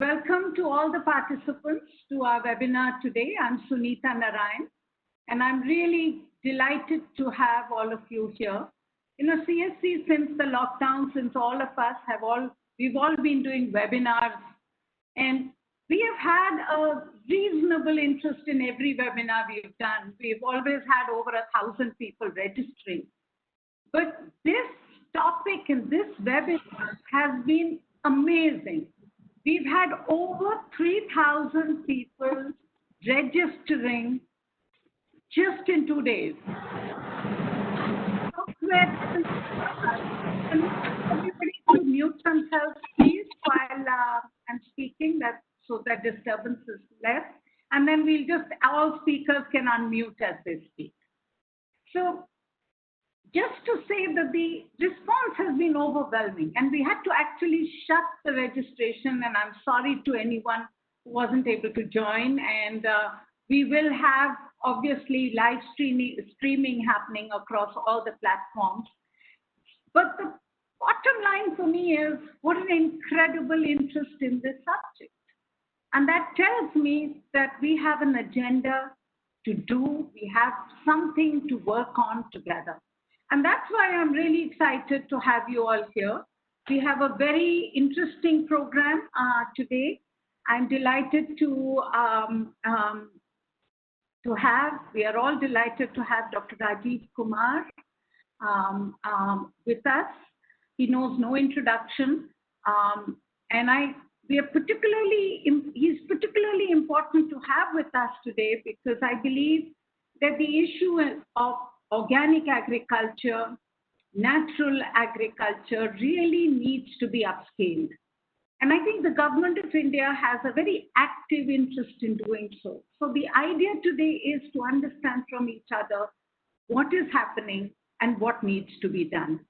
Welcome to all the participants to our webinar today. I'm Sunita Narayan, and I'm really delighted to have all of you here. CSE, since the lockdown, since all of us we've all been doing webinars, and we have had a reasonable interest in every webinar we've done. We've always had over 1,000 people registering. But this topic and this webinar has been amazing. We've had over 3,000 people registering just in 2 days. Everybody to mute themselves, please, while I'm speaking, so that disturbance is less. And then all speakers can unmute as they speak. So just to say that the response has been overwhelming, and we had to actually shut the registration, and I'm sorry to anyone who wasn't able to join. And we will have, obviously, live streaming happening across all the platforms. But the bottom line for me is what an incredible interest in this subject. And that tells me that we have an agenda to do, we have something to work on together. And that's why I'm really excited to have you all here. We have a very interesting program today. I'm delighted we are all delighted to have Dr. Rajiv Kumar with us. He knows no introduction. He's particularly important to have with us today because I believe that the issue of organic agriculture, natural agriculture really needs to be upscaled. And I think the government of India has a very active interest in doing so. So the idea today is to understand from each other what is happening and what needs to be done.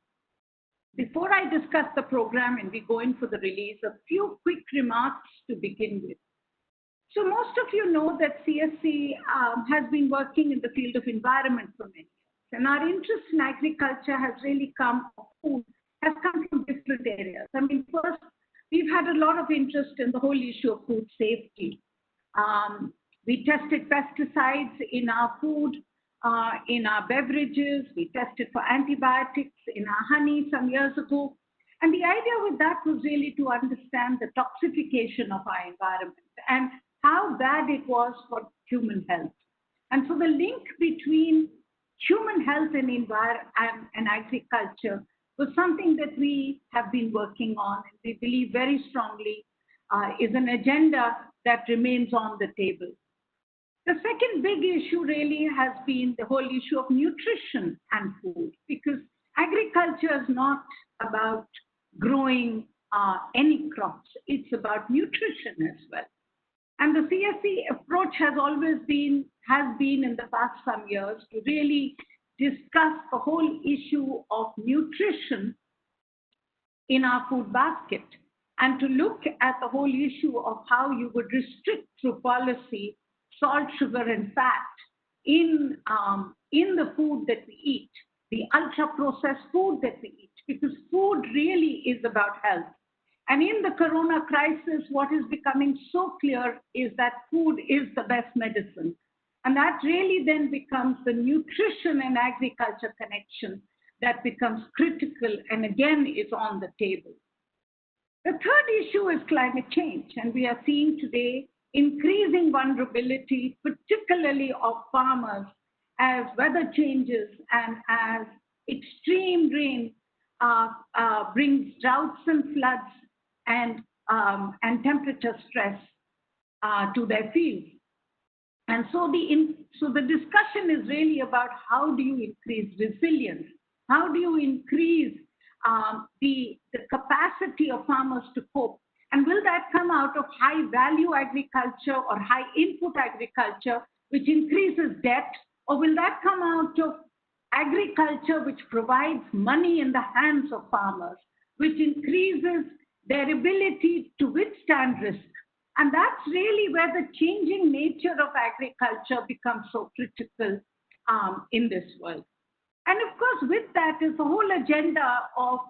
Before I discuss the program and we go in for the release, a few quick remarks to begin with. So most of you know that CSE has been working in the field of environment for many years. And our interest in agriculture has really come from different areas. I mean, first, we've had a lot of interest in the whole issue of food safety. We tested pesticides in our food, in our beverages. We tested for antibiotics in our honey some years ago. And the idea with that was really to understand the toxification of our environment and how bad it was for human health. And so the link between human health and agriculture was something that we have been working on, and we believe very strongly is an agenda that remains on the table. The second big issue really has been the whole issue of nutrition and food, because agriculture is not about growing any crops, it's about nutrition as well. And the CSE approach has been in the past some years to really discuss the whole issue of nutrition in our food basket and to look at the whole issue of how you would restrict through policy salt, sugar, and fat in the food that we eat, the ultra-processed food that we eat, because food really is about health. And in the corona crisis, what is becoming so clear is that food is the best medicine. And that really then becomes the nutrition and agriculture connection that becomes critical and again is on the table. The third issue is climate change. And we are seeing today increasing vulnerability, particularly of farmers, as weather changes and as extreme rain brings droughts and floods and temperature stress to their fields. And so the discussion is really about how do you increase resilience? How do you increase the capacity of farmers to cope? And will that come out of high value agriculture or high input agriculture, which increases debt? Or will that come out of agriculture which provides money in the hands of farmers, which increases their ability to withstand risk? And that's really where the changing nature of agriculture becomes so critical in this world. And of course, with that is the whole agenda of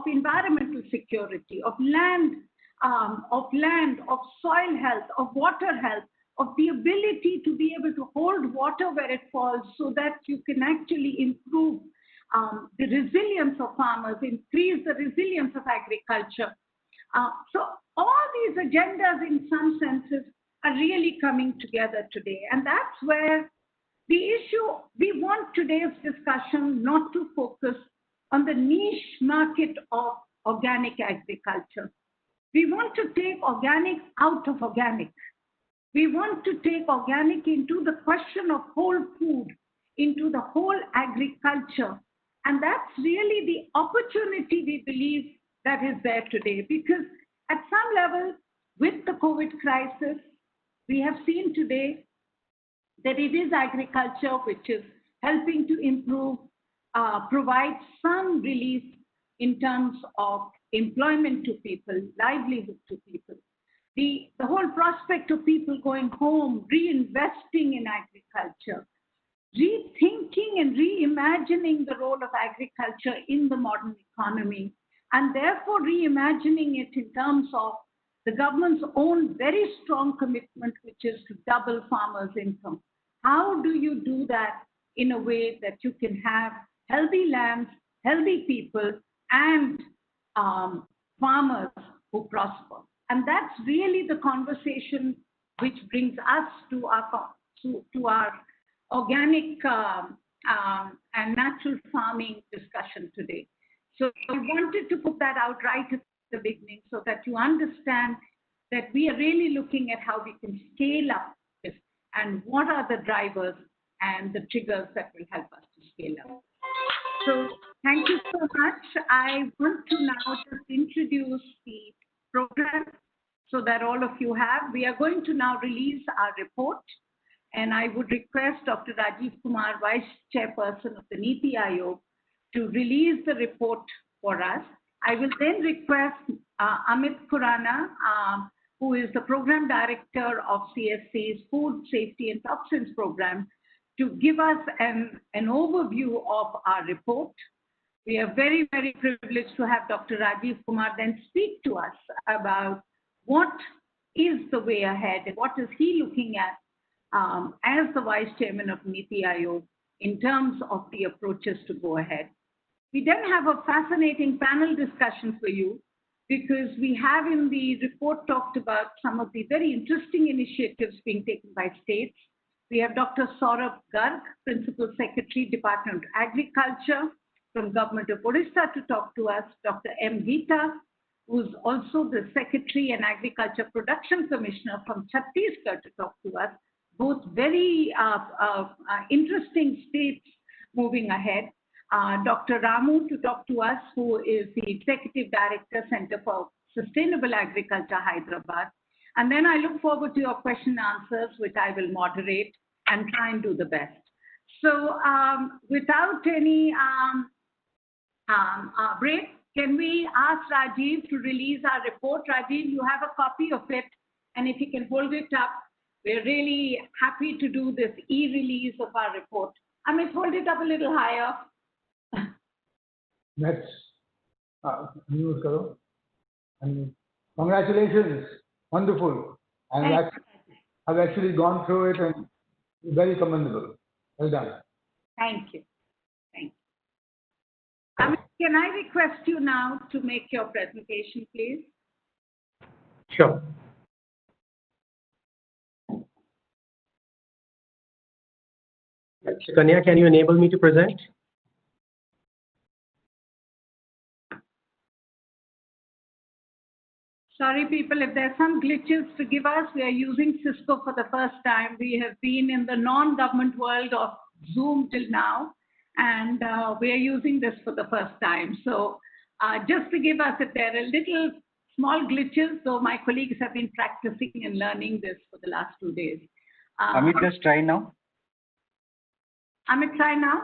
environmental security, of land of land, of soil health, of water health, of the ability to be able to hold water where it falls so that you can actually improve the resilience of farmers, increase the resilience of agriculture. So all these agendas in some senses are really coming together today. And that's where the issue, we want today's discussion not to focus on the niche market of organic agriculture. We want to take organic out of organic. We want to take organic into the question of whole food, into the whole agriculture. And that's really the opportunity we believe that is there today. Because at some level, with the COVID crisis, we have seen today that it is agriculture which is helping to improve, provide some relief in terms of employment to people, livelihood to people. The whole prospect of people going home, reinvesting in agriculture, rethinking and reimagining the role of agriculture in the modern economy, and therefore reimagining it in terms of the government's own very strong commitment, which is to double farmers' income. How do you do that in a way that you can have healthy lands, healthy people, and farmers who prosper? And that's really the conversation which brings us to our organic and natural farming discussion today. So I wanted to put that out right at the beginning so that you understand that we are really looking at how we can scale up this and what are the drivers and the triggers that will help us to scale up. So thank you so much. I want to now just introduce the program so that all of you have. We are going to now release our report, and I would request Dr. Rajiv Kumar, Vice Chairperson of the Niti Aayog, to release the report for us. I will then request Amit Khurana, who is the Program Director of CSE's Food Safety and Toxins Program, to give us an overview of our report. We are very, very privileged to have Dr. Rajiv Kumar then speak to us about what is the way ahead and what is he looking at as the Vice Chairman of Niti Aayog in terms of the approaches to go ahead. We then have a fascinating panel discussion for you because we have in the report talked about some of the very interesting initiatives being taken by states. We have Dr. Saurabh Garg, Principal Secretary, Department of Agriculture from Government of Odisha to talk to us, Dr. M. Gita, who's also the Secretary and Agriculture Production Commissioner from Chhattisgarh to talk to us, both very interesting states moving ahead. Dr. Ramu to talk to us, who is the Executive Director, Center for Sustainable Agriculture, Hyderabad. And then I look forward to your question and answers, which I will moderate and try and do the best. So without any break, can we ask Rajiv to release our report? Rajiv, you have a copy of it, and if you can hold it up, we're really happy to do this e-release of our report. Amit, hold it up a little higher. That's news, Karo. And congratulations, wonderful. And I've actually gone through it and very commendable. Well done. Thank you. Thank you. Amit, can I request you now to make your presentation, please? Sure. Kanya, can you enable me to present? Sorry, people, if there's some glitches, forgive us. We are using Cisco for the first time. We have been in the non-government world of Zoom till now, and we are using this for the first time. So just forgive us if there are little small glitches, though my colleagues have been practicing and learning this for the last 2 days. Amit, just try now. Amit, try now.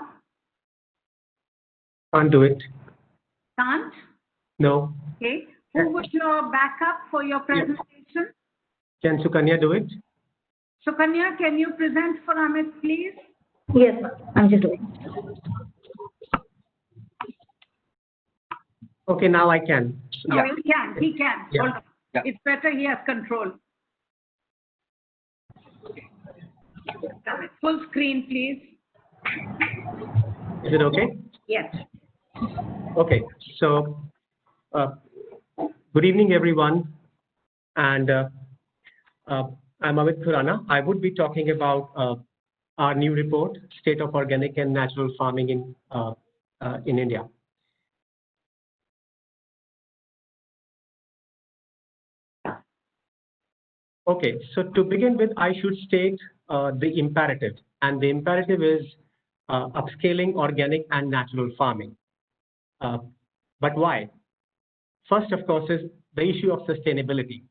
Can't do it. Can't? No. Okay. Who was your backup for your presentation? Can Sukanya do it? Sukanya, can you present for Amit, please? Yes, I'm just doing. Okay, now I can. Oh, he can. Yeah. Hold on. Yeah. It's better he has control. Full screen, please. Is it okay? Yes. Okay. So, good evening, everyone. And I'm Amit Khurana. I would be talking about our new report, State of Organic and Natural Farming in India. Okay, so to begin with, I should state the imperative, and the imperative is upscaling organic and natural farming. But why? First, of course, is the issue of sustainability.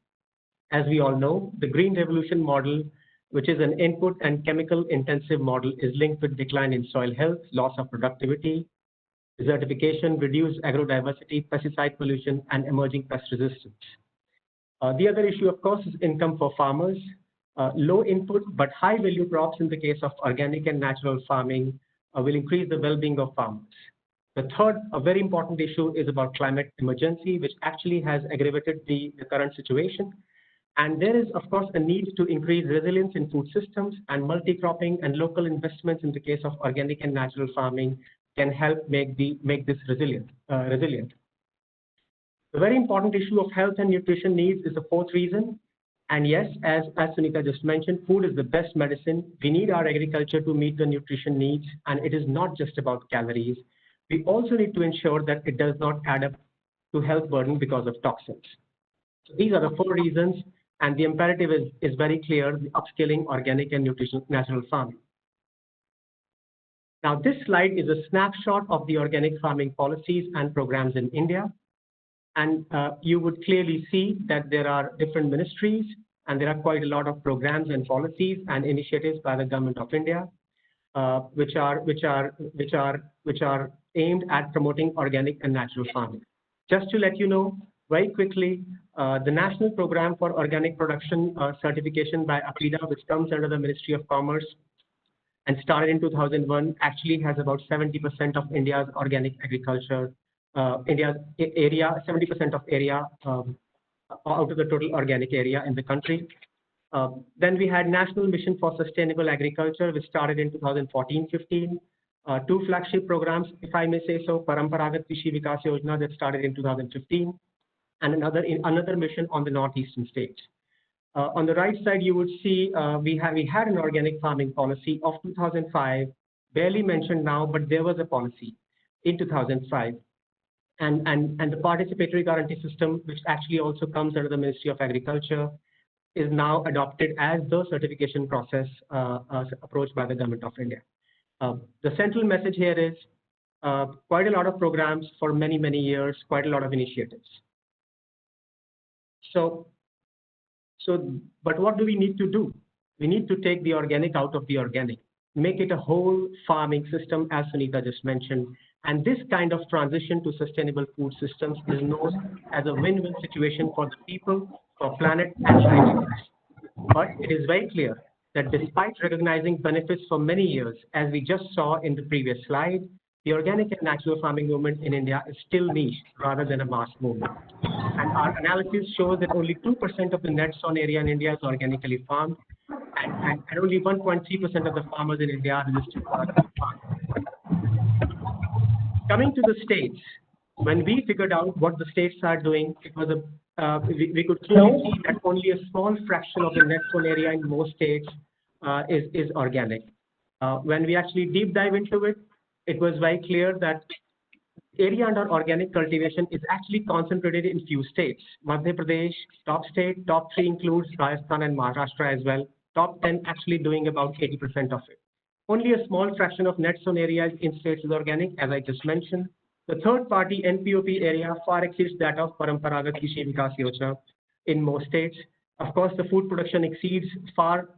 As we all know, the Green Revolution model, which is an input and chemical intensive model, is linked with decline in soil health, loss of productivity, desertification, reduced agrodiversity, pesticide pollution, and emerging pest resistance. The other issue, of course, is income for farmers. Low input but high value crops in the case of organic and natural farming will increase the well-being of farmers. The third, a very important issue, is about climate emergency, which actually has aggravated the current situation. And there is, of course, a need to increase resilience in food systems, and multi-cropping and local investments in the case of organic and natural farming can help make this resilient. The very important issue of health and nutrition needs is the fourth reason. And yes, as Sunita just mentioned, food is the best medicine. We need our agriculture to meet the nutrition needs, and it is not just about calories. We also need to ensure that it does not add up to health burden because of toxins. So these are the four reasons, and the imperative is very clear: the upscaling organic and natural farming. Now, this slide is a snapshot of the organic farming policies and programs in India. And you would clearly see that there are different ministries, and there are quite a lot of programs and policies and initiatives by the Government of India, which are aimed at promoting organic and natural farming. Just to let you know very quickly, the National Program for Organic Production Certification by APIDA, which comes under the Ministry of Commerce and started in 2001, actually has about 70% of India's organic agriculture. India's area, 70% of area out of the total organic area in the country. Then we had National Mission for Sustainable Agriculture, which started in 2014-15. Two flagship programs, if I may say so: Paramparagat Krishi Vikas Yojana, that started in 2015, and another mission on the northeastern states. On the right side, you would see we had an organic farming policy of 2005, barely mentioned now, but there was a policy in 2005. And the participatory guarantee system, which actually also comes under the Ministry of Agriculture, is now adopted as the certification process approached by the Government of India. The central message here is quite a lot of programs for many, many years, quite a lot of initiatives. But what do we need to do? We need to take the organic out of the organic, make it a whole farming system, as Sunita just mentioned. And this kind of transition to sustainable food systems is known as a win-win situation for the people, for planet, and livelihoods. But it is very clear that despite recognizing benefits for many years, as we just saw in the previous slide, the organic and natural farming movement in India is still niche rather than a mass movement. And our analysis shows that only 2% of the net sown area in India is organically farmed, and only 1.3% of the farmers in India are registered for organic farming. Coming to the states, when we figured out what the states are doing, it was we could clearly see that only a small fraction of the net sown area in most states is organic. When we actually deep dive into it, it was very clear that area under organic cultivation is actually concentrated in few states. Madhya Pradesh, top state, top 3 includes Rajasthan and Maharashtra as well. Top 10 actually doing about 80% of it. Only a small fraction of net sown areas in states is organic, as I just mentioned. The third party NPOP area far exceeds that of Paramparagat Krishi Vikas Yojana in most states. Of course, the food production exceeds for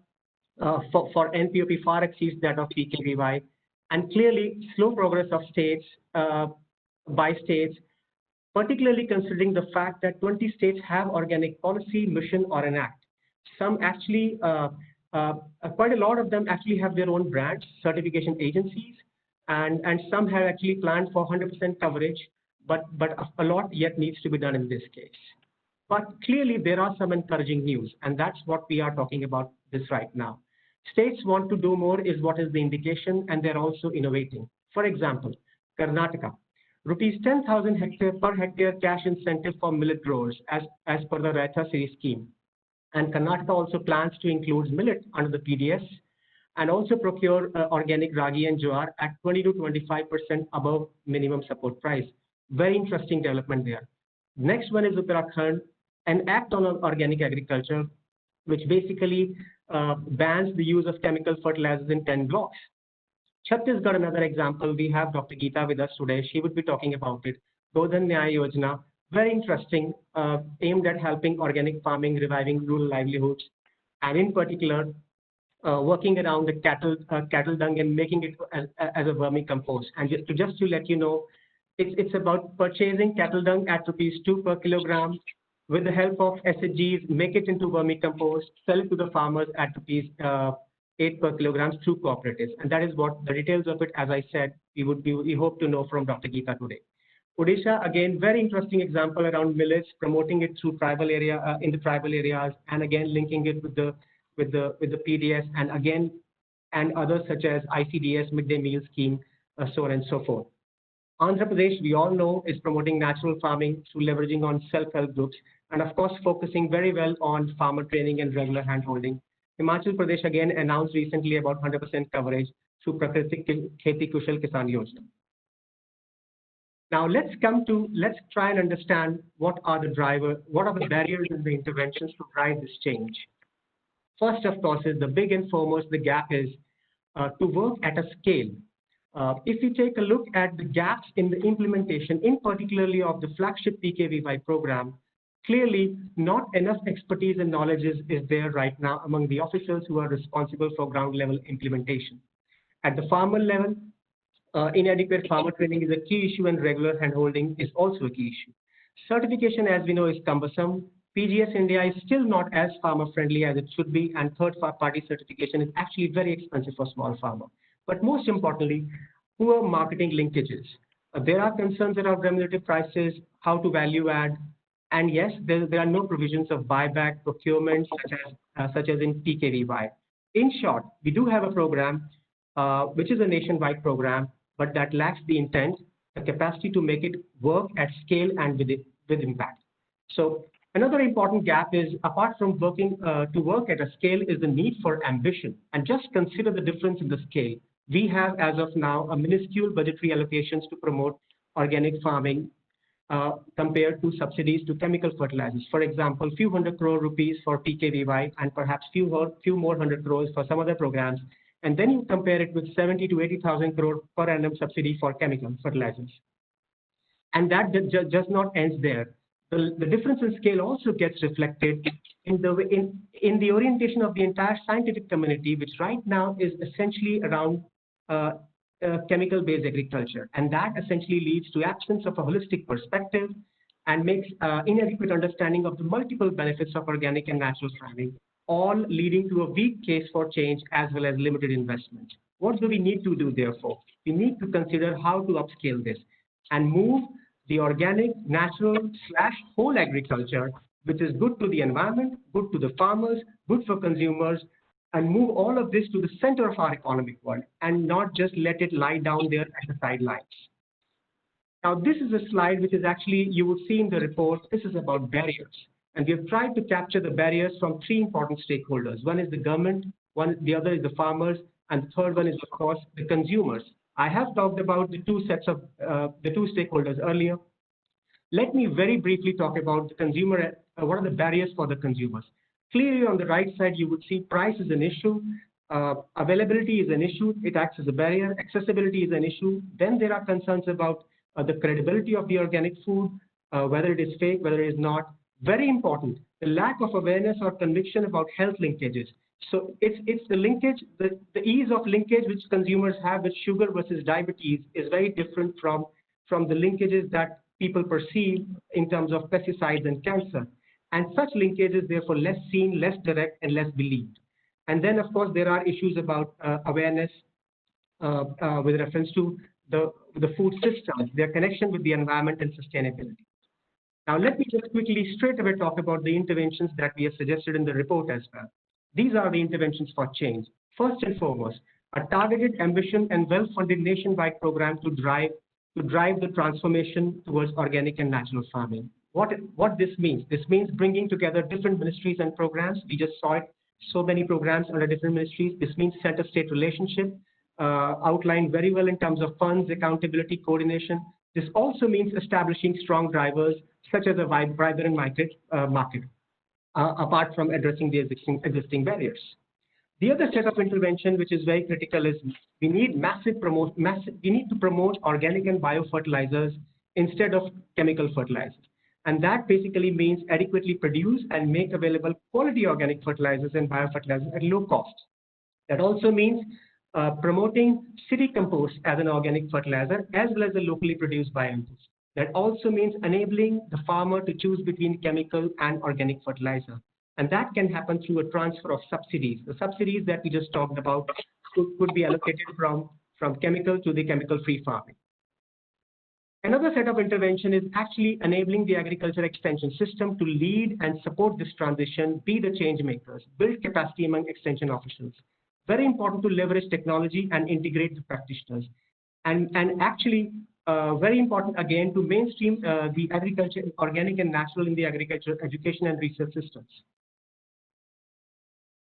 NPOP far exceeds that of PKVY. And clearly, slow progress of states by states, particularly considering the fact that 20 states have organic policy, mission, or an act. Some actually, quite a lot of them actually have their own branch certification agencies, and some have actually planned for 100% coverage, but a lot yet needs to be done in this case. But clearly, there are some encouraging news, and that's what we are talking about this right now. States want to do more is what is the indication, and they're also innovating. For example, Karnataka, rupees 10,000 hectare per hectare cash incentive for millet growers as per the Raita series scheme. And Karnataka also plans to include millet under the PDS and also procure organic ragi and jowar at 20 to 25% above minimum support price. Very interesting development there. Next one is Uttarakhand, an act on organic agriculture, which basically bans the use of chemical fertilizers in 10 blocks. Chhattisgarh, another example, we have Dr. Geeta with us today. She would be talking about it. Godhan Nyaya Yojana, very interesting, aimed at helping organic farming, reviving rural livelihoods, and in particular, working around the cattle dung and making it as a vermicompost. And just to let you know, it's about purchasing cattle dung at rupees 2 per kilogram. With the help of SHGs, make it into vermicompost, sell it to the farmers at rupees 8 per kilogram through cooperatives. And that is what the details of it, as I said, we hope to know from Dr. Geeta today. Odisha, again, very interesting example around millets, promoting it through tribal area in the tribal areas, and again linking it with the PDS, and others such as ICDS, midday meal scheme, so on and so forth. Andhra Pradesh, we all know, is promoting natural farming through leveraging on self-help groups, and of course focusing very well on farmer training and regular handholding. Himachal Pradesh again announced recently about 100% coverage through Prakriti Kheti Kushal Kisan Yojana. Now let's try and understand what are the barriers and the interventions to drive this change. First, of course, is the big and foremost, the gap is to work at a scale. If you take a look at the gaps in the implementation, in particularly of the flagship PKVY program, clearly not enough expertise and knowledge is there right now among the officials who are responsible for ground level implementation. At the farmer level, inadequate farmer training is a key issue, and regular handholding is also a key issue. Certification, as we know, is cumbersome. PGS India is still not as farmer friendly as it should be, and third-party certification is actually very expensive for small farmer. But most importantly, poor marketing linkages. There are concerns around remunerative prices, how to value add, and yes, there are no provisions of buyback procurement such as in PKVY. In short, we do have a program which is a nationwide program, but that lacks the intent, the capacity to make it work at scale and with impact. So another important gap is, apart from working to work at a scale, is the need for ambition. And just consider the difference in the scale. We have, as of now, a minuscule budgetary allocations to promote organic farming compared to subsidies to chemical fertilizers. For example, few hundred crore rupees for PKVY and perhaps few more hundred crores for some other programs. And then you compare it with 70 to 80,000 crore per annum subsidy for chemical fertilizers. And that just not ends there. The difference in scale also gets reflected in the orientation of the entire scientific community, which right now is essentially around chemical-based agriculture. And that essentially leads to absence of a holistic perspective and makes inadequate understanding of the multiple benefits of organic and natural farming, all leading to a weak case for change as well as limited investment. What do we need to do, therefore? We need to consider how to upscale this and move the organic, natural / whole agriculture, which is good to the environment, good to the farmers, good for consumers, and move all of this to the center of our economic world and not just let it lie down there at the sidelines. Now, this is a slide which is actually, you will see in the report, this is about barriers. And we have tried to capture the barriers from three important stakeholders. One is the government, the other is the farmers, and the third one is, of course, the consumers. I have talked about the two stakeholders earlier. Let me very briefly talk about the consumer. What are the barriers for the consumers? Clearly, on the right side, you would see price is an issue, availability is an issue, it acts as a barrier, accessibility is an issue. Then there are concerns about the credibility of the organic food, whether it is fake, whether it is not. Very important, the lack of awareness or conviction about health linkages. So it's the linkage, the ease of linkage which consumers have with sugar versus diabetes is very different from the linkages that people perceive in terms of pesticides and cancer. And such linkages, therefore, less seen, less direct, and less believed. And then, of course, there are issues about awareness with reference to the food systems, their connection with the environment and sustainability. Now, let me just quickly straight away talk about the interventions that we have suggested in the report as well. These are the interventions for change. First and foremost, a targeted ambition and well-funded nationwide program to drive the transformation towards organic and natural farming. What this means? This means bringing together different ministries and programs. We just saw it, so many programs under different ministries. This means center-state relationship, outlined very well in terms of funds, accountability, coordination. This also means establishing strong drivers such as a vibrant market, apart from addressing the existing barriers. The other set of intervention, which is very critical, is we need we need to promote organic and biofertilizers instead of chemical fertilizers. And that basically means adequately produce and make available quality organic fertilizers and biofertilizers at low cost. That also means promoting city compost as an organic fertilizer as well as the locally produced bioinputs. That also means enabling the farmer to choose between chemical and organic fertilizer. And that can happen through a transfer of subsidies. The subsidies that we just talked about could be allocated from chemical to the chemical-free farming. Another set of intervention is actually enabling the agriculture extension system to lead and support this transition, be the change makers, build capacity among extension officials. Very important to leverage technology and integrate the practitioners. And actually, very important again to mainstream the agriculture, organic and natural in the agriculture education and research systems.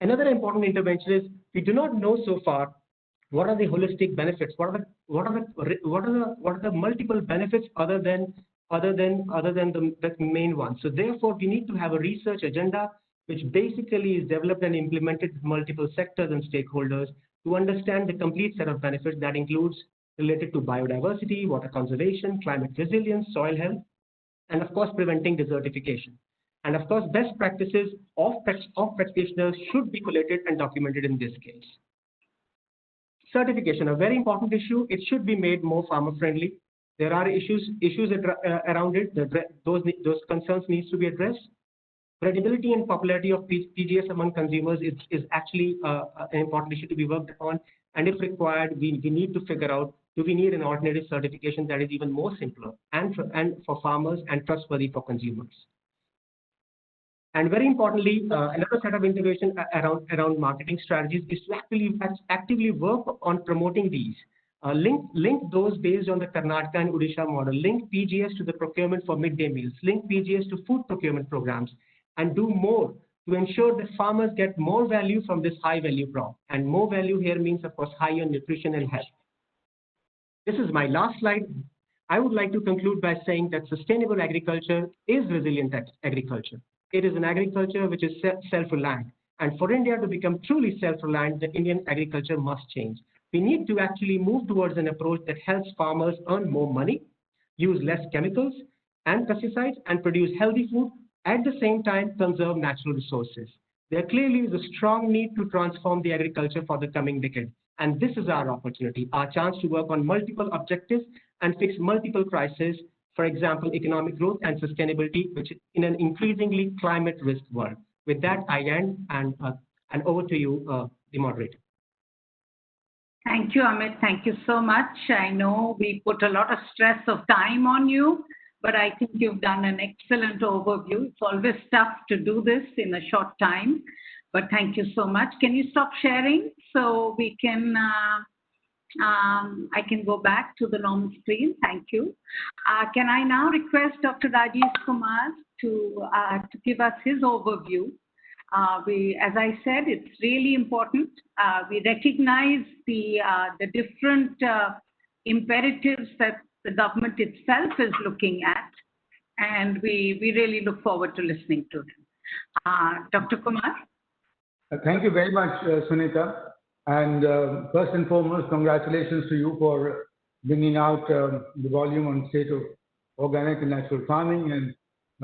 Another important intervention is we do not know so far what are the holistic benefits, what are the multiple benefits other than the main one. So therefore, we need to have a research agenda which basically is developed and implemented with multiple sectors and stakeholders to understand the complete set of benefits that includes related to biodiversity, water conservation, climate resilience, soil health, and of course preventing desertification. And of course, best practices of practitioners should be collated and documented in this case. Certification, a very important issue. It should be made more farmer-friendly. There are issues around it. Those concerns needs to be addressed. Credibility and popularity of PGS among consumers is actually an important issue to be worked upon. And if required, we need to figure out, do we need an alternative certification that is even more simpler and for farmers and trustworthy for consumers? And very importantly, another set of innovation around marketing strategies is to actively work on promoting these. Link those based on the Karnataka and Odisha model. Link PGS to the procurement for midday meals. Link PGS to food procurement programs, and do more to ensure that farmers get more value from this high value crop. And more value here means, of course, higher nutrition and health. This is my last slide. I would like to conclude by saying that sustainable agriculture is resilient agriculture. It is an agriculture which is self-reliant. And for India to become truly self-reliant, the Indian agriculture must change. We need to actually move towards an approach that helps farmers earn more money, use less chemicals and pesticides, and produce healthy food, at the same time conserve natural resources. There clearly is a strong need to transform the agriculture for the coming decade. And this is our opportunity, our chance to work on multiple objectives and fix multiple crises. For example, economic growth and sustainability, which is in an increasingly climate risk world. With that, I end, and over to you, the moderator. Thank you, Amit. Thank you so much. I know we put a lot of stress of time on you, but I think you've done an excellent overview. It's always tough to do this in a short time, but thank you so much. Can you stop sharing so we can I can go back to the normal screen. Thank you. Can I now request Dr. Rajesh Kumar to give us his overview? As I said, it's really important. We recognize the different imperatives that the government itself is looking at, and we really look forward to listening to him. Dr. Kumar? Thank you very much, Sunita. And first and foremost, congratulations to you for bringing out the volume on state of organic and natural farming. And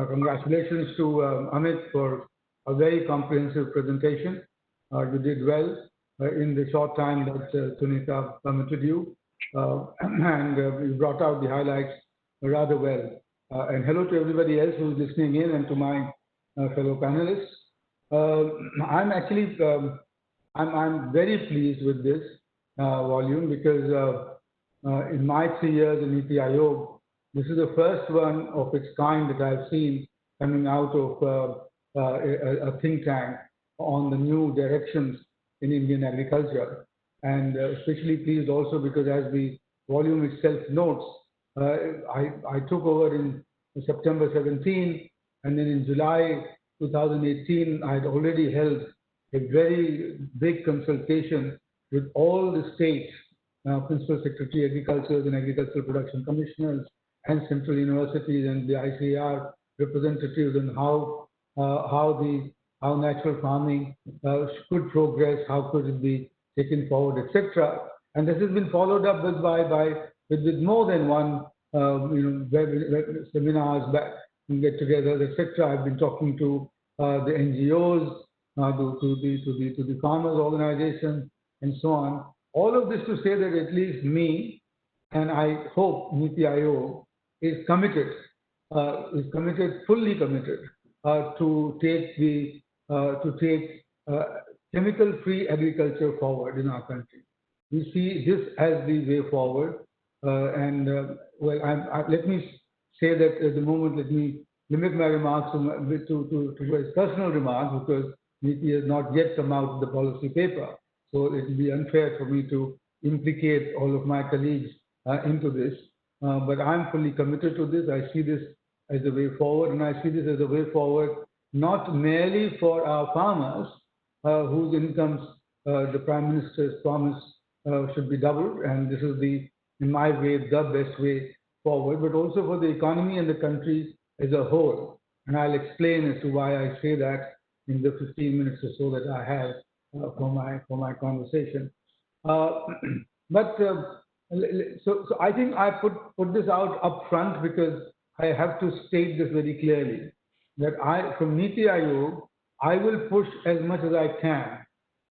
congratulations to Amit for a very comprehensive presentation. You did well in the short time that Sunita permitted you. And you brought out the highlights rather well. And hello to everybody else who's listening in, and to my fellow panelists. I'm actually I'm very pleased with this volume, because in my 3 years in Niti Aayog, This is the first one of its kind that I've seen coming out of a think tank on the new directions in Indian agriculture. And especially pleased also because as the volume itself notes, I took over in September 17, and then in July 2018, I had already held a very big consultation with all the states, Principal Secretary Agriculture and Agricultural Production Commissioners, and central universities and the ICAR representatives on how natural farming could progress, how could it be taken forward, etc. And this has been followed up with more than one seminars, get-togethers, etc. I've been talking to the NGOs, to the farmers' organizations, and so on. All of this to say that at least me, and I hope Niti Aayog is committed, fully committed to take chemical-free agriculture forward in our country. We see this as the way forward. Let me say that at the moment, let me limit my remarks to his personal remarks, because Niti has not yet come out with the policy paper. So it will be unfair for me to implicate all of my colleagues into this. But I'm fully committed to this. I see this as a way forward, and I see this as a way forward not merely for our farmers, whose incomes the Prime Minister's promise should be doubled, and this is in my way, the best way forward, but also for the economy and the country as a whole. And I'll explain as to why I say that in the 15 minutes or so that I have for my conversation. So I think I put this out up front because I have to state this very clearly, that from Niti Aayog, I will push as much as I can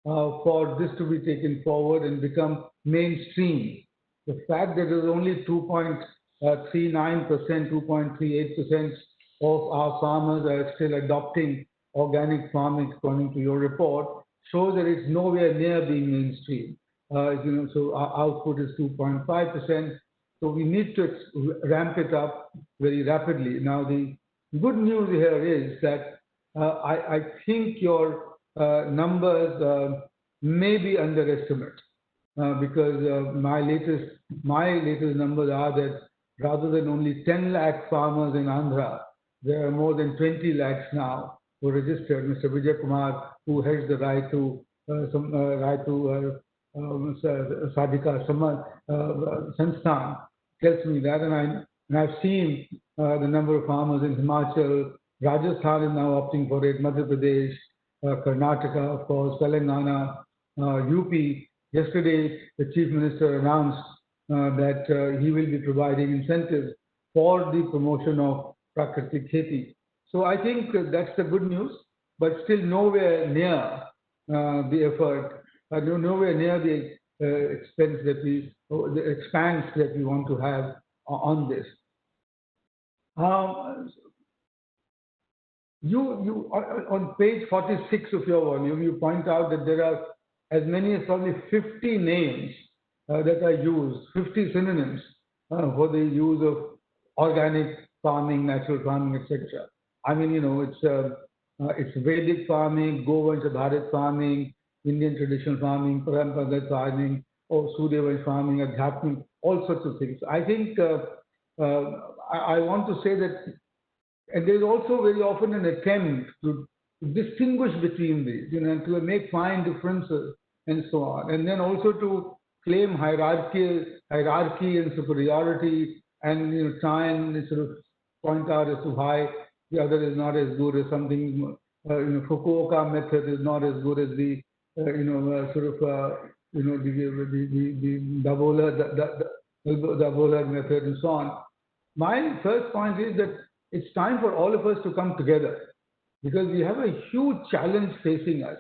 for this to be taken forward and become mainstream. The fact that there's only 2.39%, 2.38% of our farmers are still adopting organic farming, according to your report, shows that it's nowhere near being mainstream. So our output is 2.5%. So we need to ramp it up very rapidly. Now, the good news here is that I think your numbers may be underestimated, because my latest numbers are that rather than only 10 lakh farmers in Andhra, there are more than 20 lakhs now who registered. Mr. Vijay Kumar, who heads the Sadhika Sansthan, tells me that, and I've seen the number of farmers in Himachal. Rajasthan is now opting for it, Madhya Pradesh, Karnataka, of course, Telangana, UP. Yesterday, the Chief Minister announced that he will be providing incentives for the promotion of Prakritik Kheti. So I think that's the good news, but still nowhere near the effort, nowhere near the expense the expanse that we want to have on this. You on page 46 of your volume, you point out that there are as many as probably 50 names that are used, 50 synonyms for the use of organic farming, natural farming, etc. I mean, it's Vedic farming, Govansh farming, Indian traditional farming, Paramparagat farming, or Suryavansh farming, Adhyatmik, all sorts of things. I think I want to say that, and there's also very often an attempt to distinguish between these, to make fine differences and so on, and then also to claim hierarchy and superiority, and try and sort of point out as to why the other is not as good as something. Fukuoka method is not as good as the the Dabola method and so on. My first point is that it's time for all of us to come together, because we have a huge challenge facing us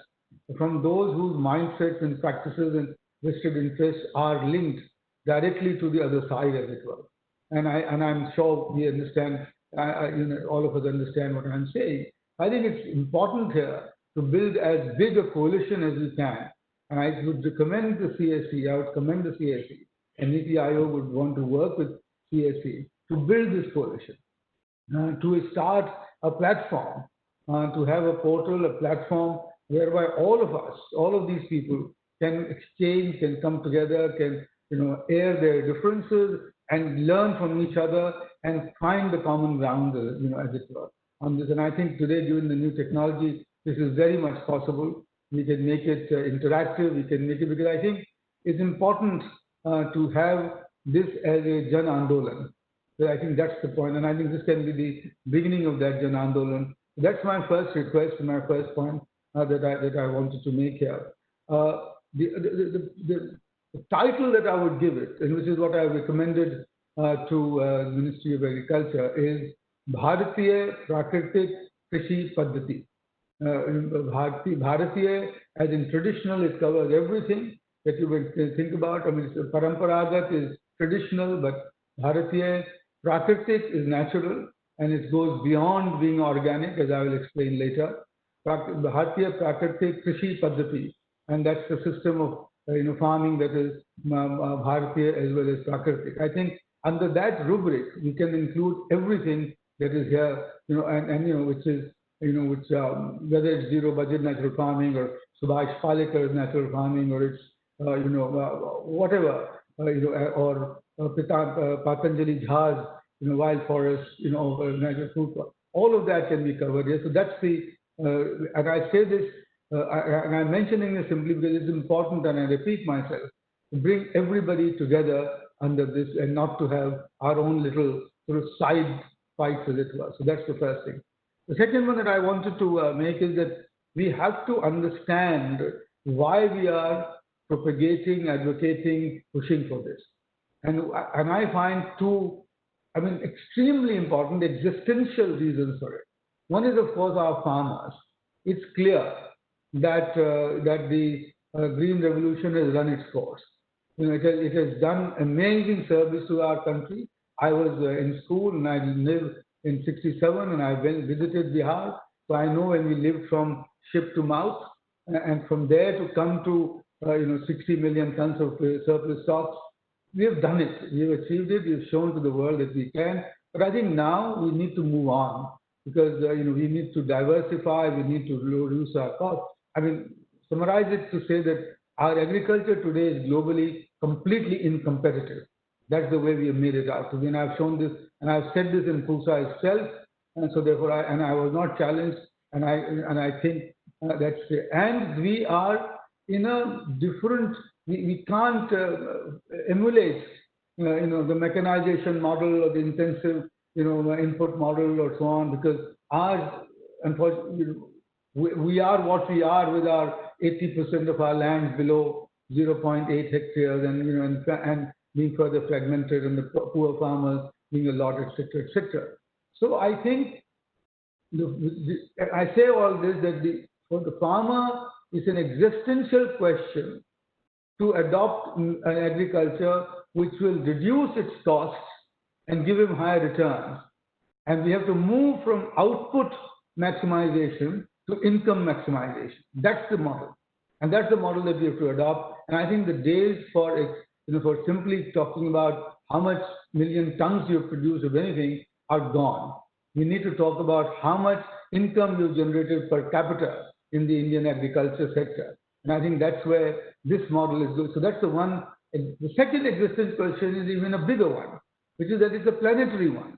from those whose mindsets and practices and vested interests are linked directly to the other side, as it were. And I'm sure we understand, all of us understand what I'm saying. I think it's important here to build as big a coalition as we can. And I would recommend the CSE, I would commend the CSE, and Niti Aayog would want to work with CSE to build this coalition, to start a platform, to have a portal, a platform whereby all of us, all of these people can exchange, can come together, can air their differences and learn from each other and find the common ground, as it were, on this. And I think today, given the new technology, this is very much possible. We can make it interactive. We can make it, because I think it's important to have this as a Jan Andolan. So I think that's the point, and I think this can be the beginning of that Jan Andolan. That's my first request, my first point that I wanted to make here. The title that I would give it, and which is what I recommended to the Ministry of Agriculture, is Bharatiya Prakritik Krishi Paddhati. Bharatiya, as in traditional, it covers everything that you would think about. I mean, Paramparagat is traditional, but Bharatiya Prakritik is natural, and it goes beyond being organic, as I will explain later. Bharatiya Prakritik Krishi Paddhati, and that's the system of farming that is Bharatiya as well as Prakritik. I think under that rubric we can include everything that is here, which is whether it's zero budget natural farming or Subhash Palekar's natural farming, or it's whatever, or Patanjali Jha's wild forest, natural food. All of that can be covered here. So that's the and I say this. And I'm mentioning this simply because it's important, and I repeat myself, to bring everybody together under this and not to have our own little sort of side fights, as it were. So that's the first thing. The second one that I wanted to make is that we have to understand why we are propagating, advocating, pushing for this. And I find two, extremely important existential reasons for it. One is, of course, our farmers. It's clear that the Green Revolution has run its course. It has done amazing service to our country. I was in school, and I lived in '67, and I visited Bihar. So I know when we lived from ship to mouth, and from there to come to 60 million tons of surplus stocks. We have done it. We have achieved it. We have shown to the world that we can. But I think now we need to move on, because we need to diversify. We need to reduce our costs. Summarize it to say that our agriculture today is globally completely uncompetitive. That's the way we have made it out. So then I've shown this, and I've said this in Pusa itself, and so therefore I was not challenged, and I think that's it. And we are in a different. We can't emulate the mechanization model or the intensive input model or so on, because ours, unfortunately, we are what we are with our 80% of our land below 0.8 hectares, and being further fragmented, and the poor farmers being a lot, etc., etc. So I think I say all this that for the farmer, it's an existential question to adopt an agriculture which will reduce its costs and give him higher returns. And we have to move from output maximization to income maximization. That's the model. And that's the model that we have to adopt. And I think the days for simply talking about how much million tons you produce of anything are gone. We need to talk about how much income you've generated per capita in the Indian agriculture sector. And I think that's where this model is good. So that's the one. The second existence question is even a bigger one, which is that it's a planetary one.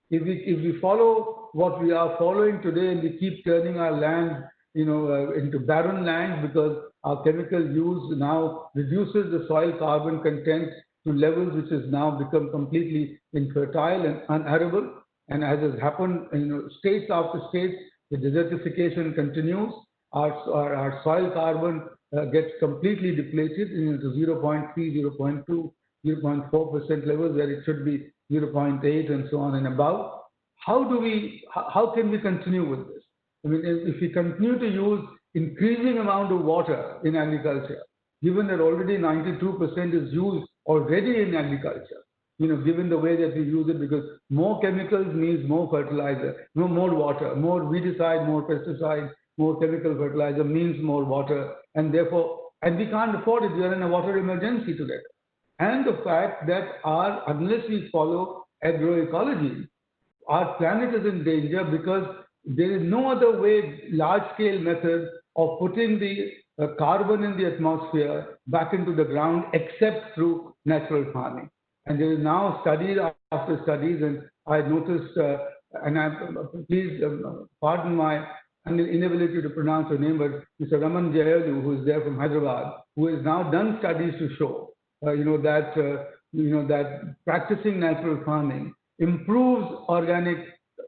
If we follow what we are following today, and we keep turning our land into barren land, because our chemical use now reduces the soil carbon content to levels which has now become completely infertile and unarable. And as has happened states after states, the desertification continues. Our soil carbon gets completely depleted into 0.3, 0.2, 0.4% levels, where it should be 0.8 and so on and above. How can we continue with this? If we continue to use increasing amount of water in agriculture, given that already 92% is used already in agriculture, given the way that we use it, because more chemicals means more fertilizer, more water, more weedicide, more pesticide, more chemical fertilizer means more water, and we can't afford it. We are in a water emergency today. And the fact that unless we follow agroecology, our planet is in danger because there is no other way, large-scale method of putting the carbon in the atmosphere back into the ground except through natural farming. And there is now studies after studies, and I noticed, please pardon my inability to pronounce her name, but Mr. Raman Jayalu, who is there from Hyderabad, who has now done studies to show, that practicing natural farming improves organic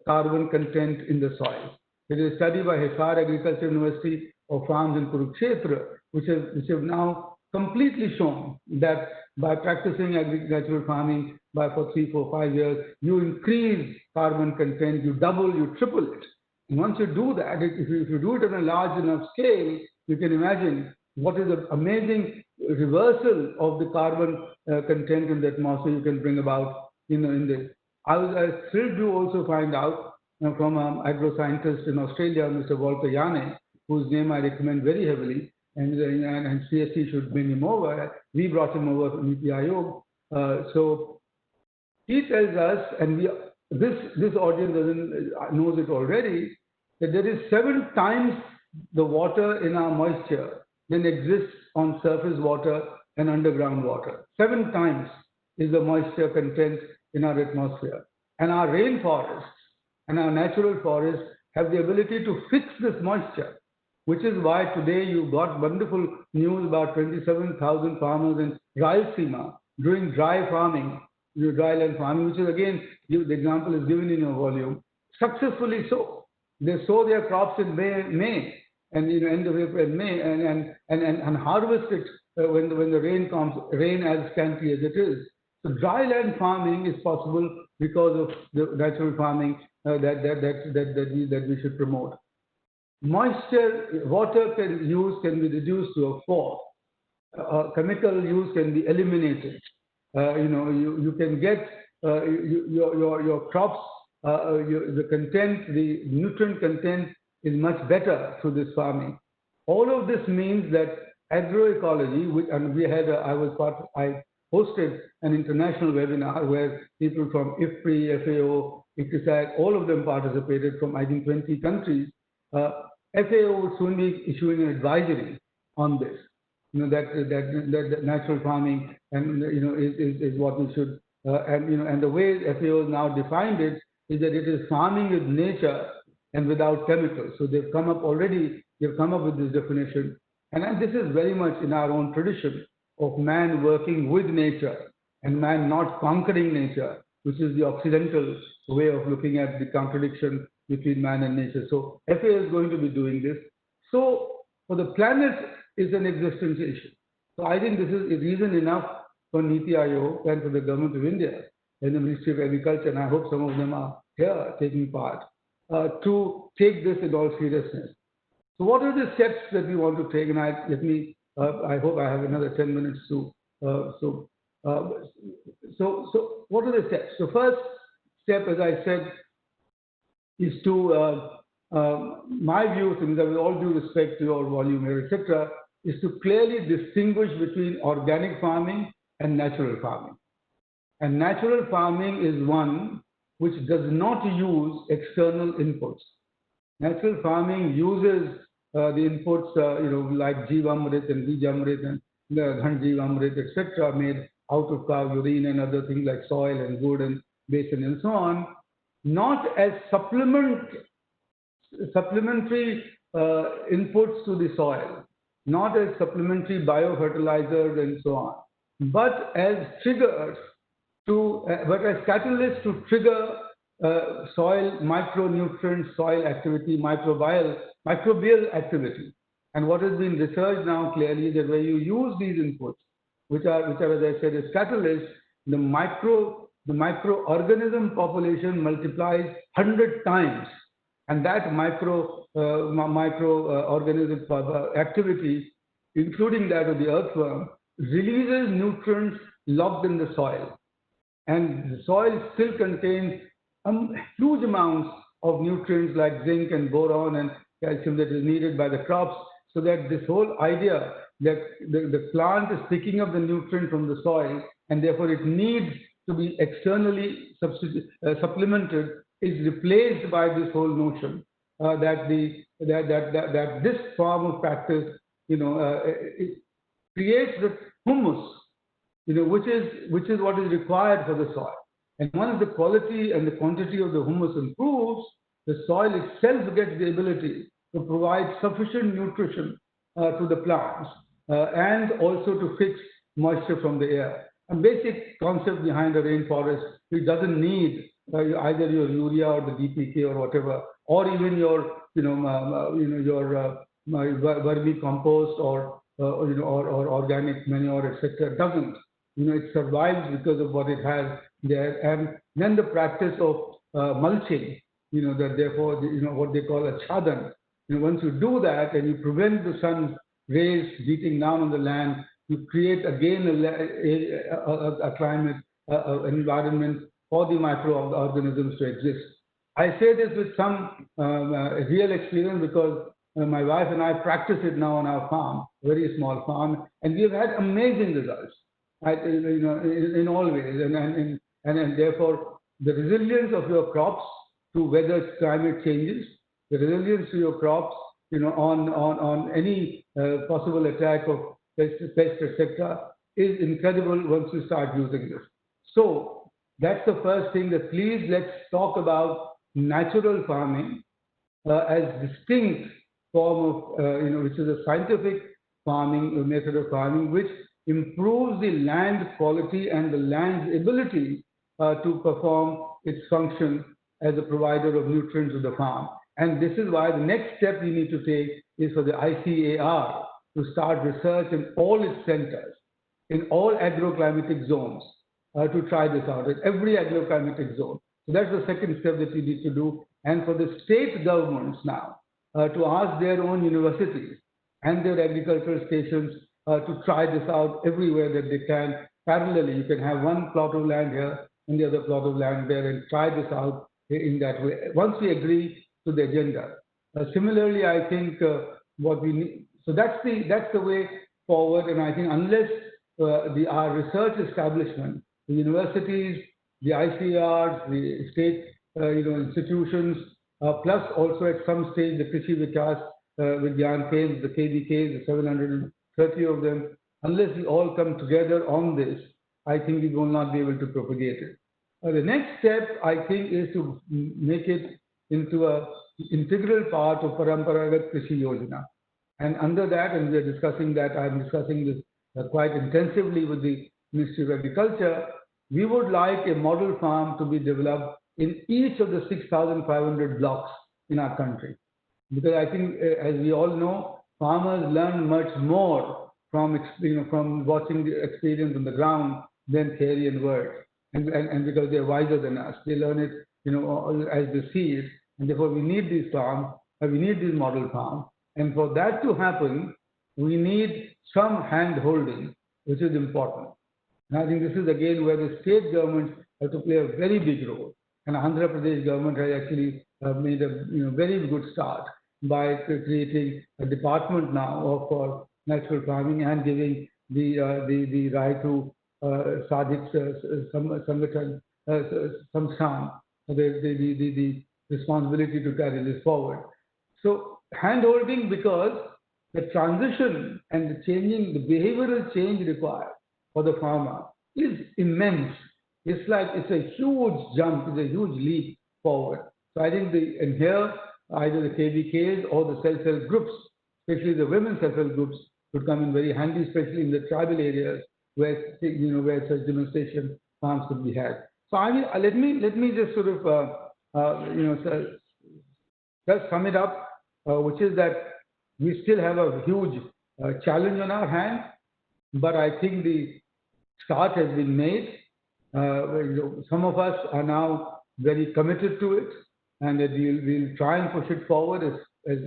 carbon content in the soil. There is a study by Hisar Agriculture University of Farms in Kurukshetra, which have now completely shown that by practicing natural farming for 3, 4, 5 years, you increase carbon content, you double, you triple it. And once you do that, if you do it on a large enough scale, you can imagine what is an amazing reversal of the carbon content in the atmosphere you can bring about in this. I was thrilled to also find out from an agro-scientist in Australia, Mr. Walter Yane, whose name I recommend very heavily, and CSE should bring him over. We brought him over from Niti Aayog. So he tells us, and this audience knows it already, that there is 7 times the water in our moisture than exists on surface water and underground water. 7 times is the moisture content in our atmosphere. And our rainforests and our natural forests have the ability to fix this moisture, which is why today you got wonderful news about 27,000 farmers in Rayalaseema doing dry farming, dryland farming, which is again, the example is given in your volume, successfully so. They sow their crops in May and end of April and May, and harvest it when the rain comes, rain as scanty as it is. So dryland farming is possible because of the natural farming that we should promote. Water use can be reduced to a 4. Chemical use can be eliminated. You can get your crops, the content, the nutrient content is much better through this farming. All of this means that agroecology, I hosted an international webinar where people from IFPRI, FAO, ICTSAT, all of them participated from, I think, 20 countries. FAO will soon be issuing an advisory on this. That natural farming is what we should and the way FAO has now defined it is that it is farming with nature and without chemicals. So they've come up with this definition, and this is very much in our own tradition of man working with nature and man not conquering nature, which is the Occidental way of looking at the contradiction between man and nature. So FAO is going to be doing this. So for the planet is an existential issue. So I think this is a reason enough for Niti Aayog and for the Government of India and the Ministry of Agriculture, and I hope some of them are here taking part, to take this in all seriousness. So what are the steps that we want to take? And I hope I have another 10 minutes to. So what are the steps? So first step, as I said, is to my view, with all due respect to your volume here, etc., is to clearly distinguish between organic farming and natural farming. And natural farming is one which does not use external inputs. Natural farming uses the inputs, like Jeevamrit and Bijamrit and Ghan Jeevamrit, etc., made out of cow urine and other things like soil and wood and basin and so on, not as supplementary inputs to the soil, not as supplementary biofertilizers and so on, but as triggers but as catalysts to trigger soil micronutrient, soil activity, microbial activity. And what has been researched now clearly is that when you use these inputs, which are as I said, as catalysts, the microorganism population multiplies 100 times, and that microorganism activity, including that of the earthworm, releases nutrients locked in the soil. And the soil still contains huge amounts of nutrients like zinc and boron and calcium that is needed by the crops, so that this whole idea that the plant is picking up the nutrient from the soil and therefore it needs to be externally supplemented is replaced by this whole notion that this form of practice, it creates the humus, which is what is required for the soil. And once the quality and the quantity of the humus improves, the soil itself gets the ability to provide sufficient nutrition to the plants and also to fix moisture from the air. A basic concept behind a rainforest, it doesn't need either your urea or the DPK or whatever, or even your vermicompost or organic manure, etc. It doesn't. It survives because of what it has there. And then the practice of mulching, that therefore, what they call a chadan. Once you do that and you prevent the sun rays beating down on the land, you create again a climate, an environment for the microorganisms to exist. I say this with some real experience because my wife and I practice it now on our farm, very small farm, and we have had amazing results, in all ways. And therefore, the resilience of your crops to weather climate changes, the resilience to your crops, on any possible attack of pests, etc., is incredible once you start using this. So that's the first thing. That please let's talk about natural farming as distinct form of which is a scientific farming method of farming, which improves the land quality and the land's ability to perform its function as a provider of nutrients to the farm. And this is why the next step we need to take is for the ICAR to start research in all its centers, in all agroclimatic zones, to try this out, in every agroclimatic zone. So that's the second step that we need to do. And for the state governments now, to ask their own universities and their agricultural stations to try this out everywhere that they can. Parallelly, you can have one plot of land here and the other plot of land there and try this out in that way, once we agree to the agenda. Similarly, I think what we need, so that's the way forward. And I think unless our research establishment, the universities, the ICRs, the state institutions, plus also at some stage the Krishi Vikas Vigyan Kendras, the KVKs, the 730 of them, unless we all come together on this, I think we will not be able to propagate it. The next step, I think, is to make it into an integral part of Paramparagat Krishi Yojana. And under that, and we are discussing that, I'm discussing this quite intensively with the Ministry of Agriculture, we would like a model farm to be developed in each of the 6,500 blocks in our country. Because I think, as we all know, farmers learn much more from watching the experience on the ground than theory and words. And because they're wiser than us, they learn it, as they see it. And therefore, we need these farms, we need these model farms. And for that to happen, we need some hand-holding, which is important. And I think this is again where the state governments have to play a very big role. And Andhra Pradesh government has actually made a very good start by creating a department now for natural farming and giving the right to Sadik Sangathan Samshan, the responsibility to carry this forward. So hand-holding, because the transition and the the behavioral change required for the farmer is immense. It's a huge jump, it's a huge leap forward. So I think here, either the KVKs or the self-help groups, especially the women's self-help groups, would come in very handy, especially in the tribal areas where such demonstration farms could be had. So let me just sort of just sum it up, which is that we still have a huge challenge on our hands, but I think the start has been made. Some of us are now very committed to it, and that we'll try and push it forward as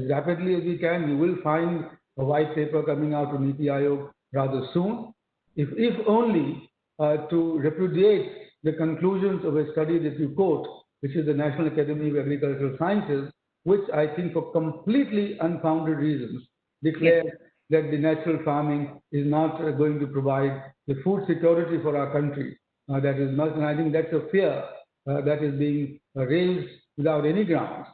rapidly as we can. We will find a white paper coming out from NITI Aayog rather soon, if only to repudiate the conclusions of a study that you quote, which is the National Academy of Agricultural Sciences, which I think for completely unfounded reasons declared that the natural farming is not going to provide the food security for our country that is not, and I think that's a fear that is being raised without any grounds.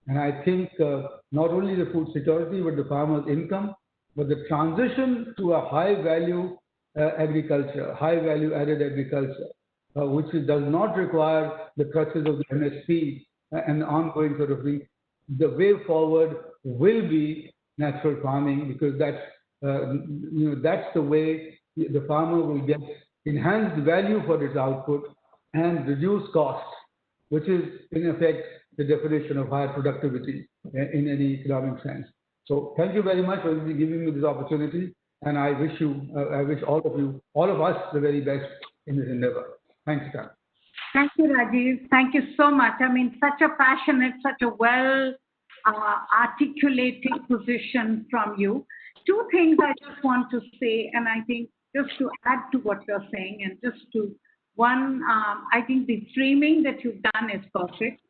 And I think not only the food security, but the farmer's income, but the transition to a high value agriculture, high value added agriculture, which does not require the crutches of the MSP and ongoing sort of thing. The way forward will be natural farming, because that's the way the farmer will get enhanced value for its output and reduce costs, which is in effect the definition of higher productivity in any economic sense. So thank you very much for giving me this opportunity, and I wish all of you, all of us, the very best in this endeavor. Thanks, Karen. Thank you, Rajiv. Thank you so much. I mean, such a passionate, such a well articulating position from you. Two things I just want to say, and I think just to add to what you're saying, and just to one, I think the framing that you've done is perfect.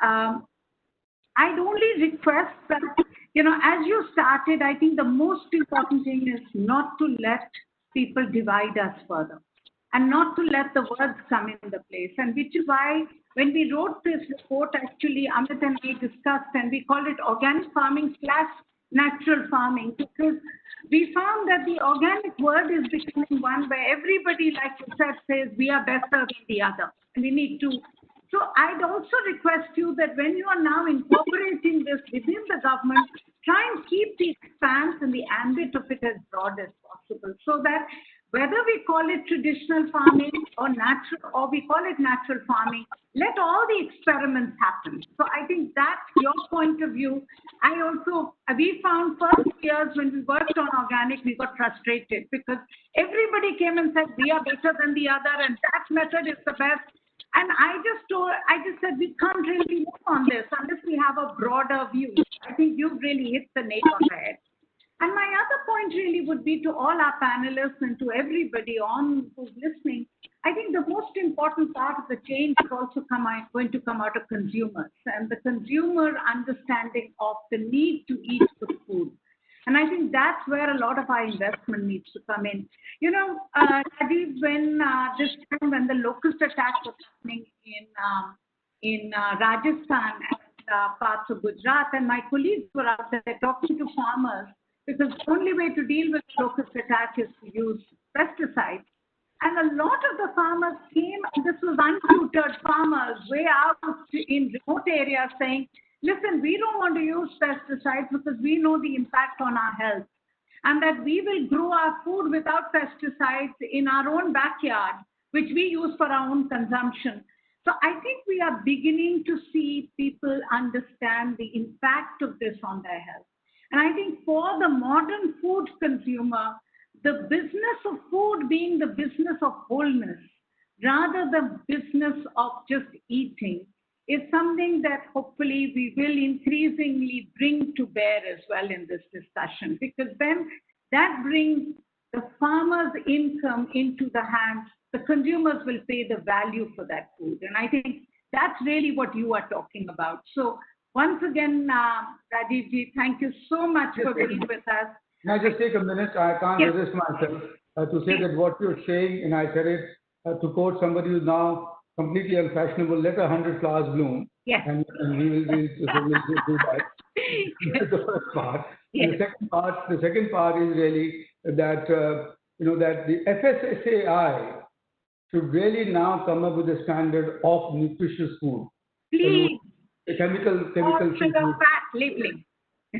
I'd only request that, as you started, I think the most important thing is not to let people divide us further and not to let the words come in the place. And which is why when we wrote this report, actually, Amit and I discussed, and we called it organic farming / natural farming, because we found that the organic word is becoming one where everybody, like you said, says we are better than the other. And we need to. So I'd also request you that when you are now incorporating this within the government, try and keep the expanse and the ambit of it as broad as possible, so that whether we call it traditional farming or natural, or we call it natural farming, let all the experiments happen. So I think that's your point of view. We found first years when we worked on organic, we got frustrated because everybody came and said, we are better than the other and that method is the best. And I just said, we can't really move on this unless we have a broader view. I think you've really hit the nail on the head. And my other point really would be to all our panelists and to everybody on who's listening, I think the most important part of the change is also going to come out of consumers and the consumer understanding of the need to eat good food. And I think that's where a lot of our investment needs to come in. Rajiv, when this time when the locust attack was happening in Rajasthan and parts of Gujarat, and my colleagues were out there talking to farmers, because the only way to deal with the locust attack is to use pesticides. And a lot of the farmers came, and this was untutored farmers way out in remote areas saying, listen, we don't want to use pesticides because we know the impact on our health, and that we will grow our food without pesticides in our own backyard, which we use for our own consumption. So I think we are beginning to see people understand the impact of this on their health. And I think for the modern food consumer, the business of food being the business of wholeness, rather than business of just eating, is something that hopefully we will increasingly bring to bear as well in this discussion, because then that brings the farmer's income into the hands. The consumers will pay the value for that food. And I think that's really what you are talking about. So once again, Rajivji, thank you so much for being with us. Can I just take a minute? I can't resist myself to say that what you're saying, and I said it to quote somebody who's now completely unfashionable, let 100 flowers bloom. Yes. And we will do that. That's the first part. Yes. The second part is really that, that the FSSAI should really now come up with a standard of nutritious food. Please. Chemical sugar, fat labeling.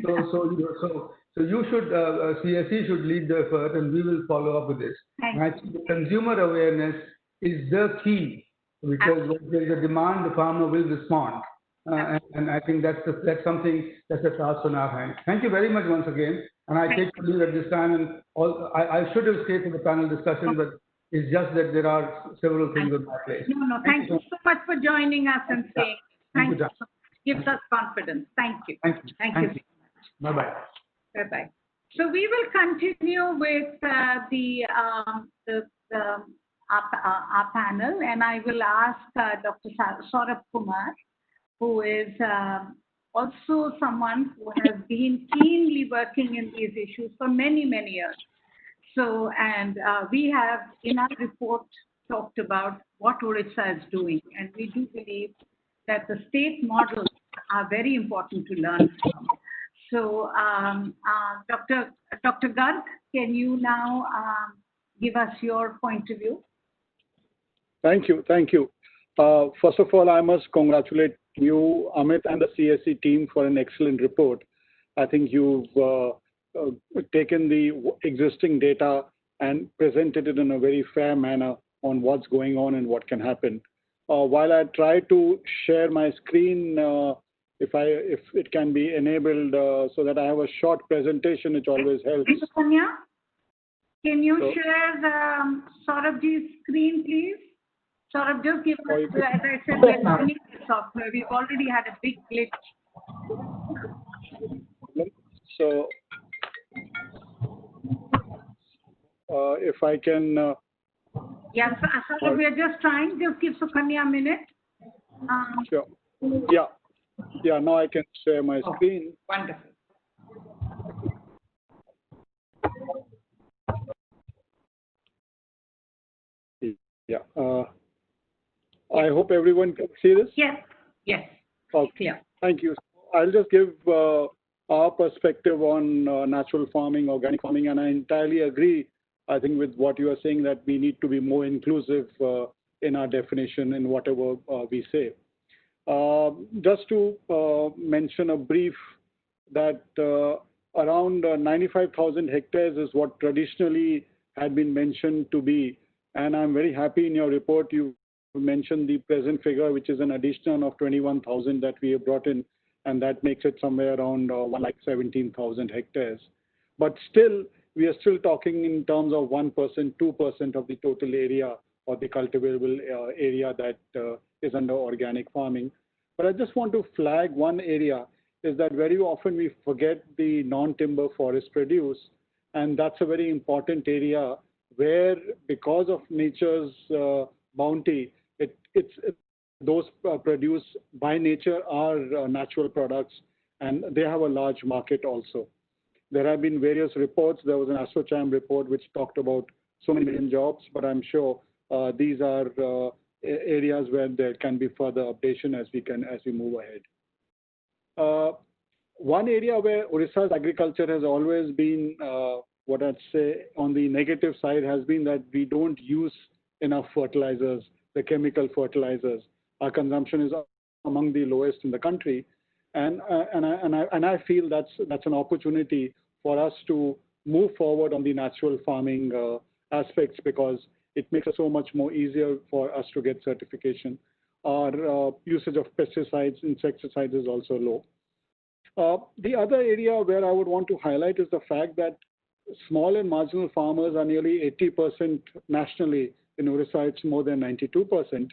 So you should, CSE should lead the effort, and we will follow up with this. And I think the consumer awareness is the key, because when there is a demand, the farmer will respond. And I think that's something that's a task on our hands. Thank you very much once again. And I take to leave at this time. And I should have stayed for the panel discussion, but it's just that there are several things on my plate. No, thank you so much for joining us and staying. Thank you. Gives us confidence. Thank you. Thank you so much. Bye-bye. Bye-bye. So we will continue with our panel, and I will ask Dr. Saurabh Kumar, who is also someone who has been keenly working in these issues for many, many years. So, and we have in our report talked about what Orissa is doing, and we do believe that the state models are very important to learn from. So, Dr. Garg, can you now give us your point of view? Thank you. Thank you. First of all, I must congratulate you, Amit, and the CSE team for an excellent report. I think you've taken the existing data and presented it in a very fair manner on what's going on and what can happen. While I try to share my screen, if it can be enabled so that I have a short presentation, it always helps. Kanya, can you share the Saurabhji's screen, please? Saurabh, just give us, as I said, we're learning the software. We've already had a big glitch. So, if I can. Yes, Saurabh, we're just trying. Just give Sukanya a minute. Sure. Yeah. Yeah, now I can share my screen. Wonderful. Yeah. I hope everyone can see this. Yes. Yes. Okay. Clear. Thank you. I'll just give our perspective on natural farming, organic farming, and I entirely agree, I think, with what you are saying, that we need to be more inclusive in our definition in whatever we say. Just to mention a brief that around 95,000 hectares is what traditionally had been mentioned to be. And I'm very happy in your report you mentioned the present figure, which is an addition of 21,000 that we have brought in, and that makes it somewhere around 17,000 hectares. But still, we are still talking in terms of 1%, 2% of the total area or the cultivable area that is under organic farming. But I just want to flag one area, is that very often we forget the non-timber forest produce, and that's a very important area where, because of nature's bounty, those produce by nature are natural products, and they have a large market also. There have been various reports. There was an ASSOCHAM report which talked about so many million jobs, but I'm sure these are areas where there can be further updation as we move ahead. One area where Orissa's agriculture has always been, what I'd say on the negative side, has been that we don't use enough fertilizers, the chemical fertilizers. Our consumption is among the lowest in the country, and I feel that's an opportunity for us to move forward on the natural farming aspects, because it makes it so much more easier for us to get certification. Our usage of pesticides, insecticides is also low. The other area where I would want to highlight is the fact that small and marginal farmers are nearly 80% nationally. In Orissa, it's more than 92%.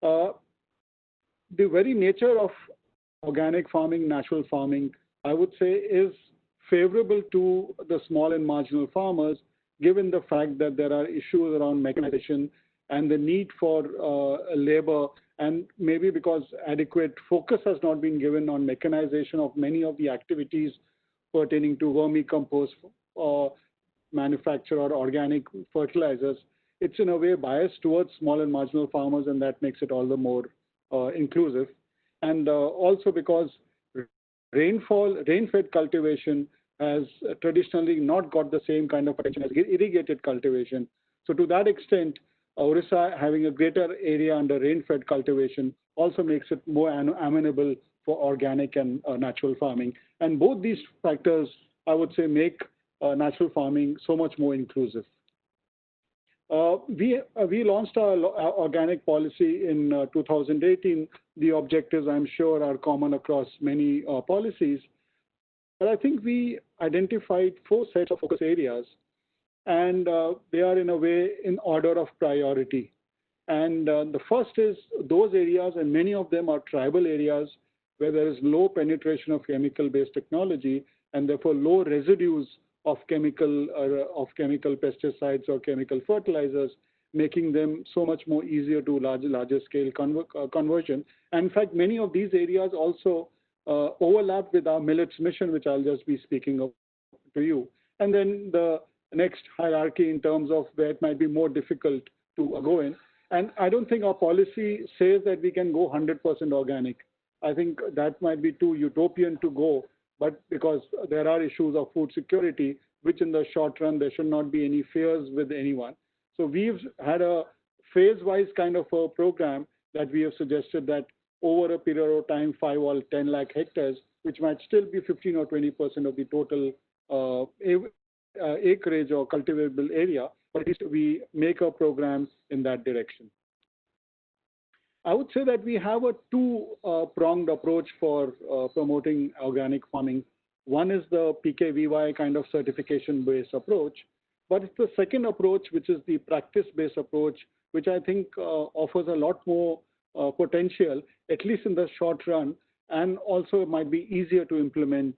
The very nature of organic farming, natural farming, I would say, is favorable to the small and marginal farmers, given the fact that there are issues around mechanization and the need for labor, and maybe because adequate focus has not been given on mechanization of many of the activities pertaining to vermicompost manufacture or organic fertilizers. It's in a way biased towards small and marginal farmers, and that makes it all the more inclusive. And also because rain-fed cultivation has traditionally not got the same kind of attention as irrigated cultivation. So to that extent, Orissa having a greater area under rain-fed cultivation also makes it more amenable for organic and natural farming. And both these factors, I would say, make natural farming so much more inclusive. We launched our organic policy in 2018. The objectives, I'm sure, are common across many policies. But I think we identified 4 sets of focus areas, and they are in a way in order of priority. And the first is those areas, and many of them are tribal areas, where there is low penetration of chemical-based technology, and therefore low residues of chemical pesticides or chemical fertilizers, making them so much more easier to larger scale conversion. And in fact, many of these areas also overlap with our millets mission, which I'll just be speaking of to you. And then the next hierarchy in terms of where it might be more difficult to go in And I don't think our policy says that we can go 100% organic. I think that might be too utopian to go, but because there are issues of food security, which in the short run, there should not be any fears with anyone. So we've had a phase-wise kind of a program that we have suggested that over a period of time, 5 or 10 lakh hectares, which might still be 15 or 20% of the total acreage or cultivable area, but at least we make a program in that direction. I would say that we have a two-pronged approach for promoting organic farming. One is the PKVY kind of certification-based approach, but it's the second approach, which is the practice-based approach, which I think offers a lot more potential, at least in the short run, and also it might be easier to implement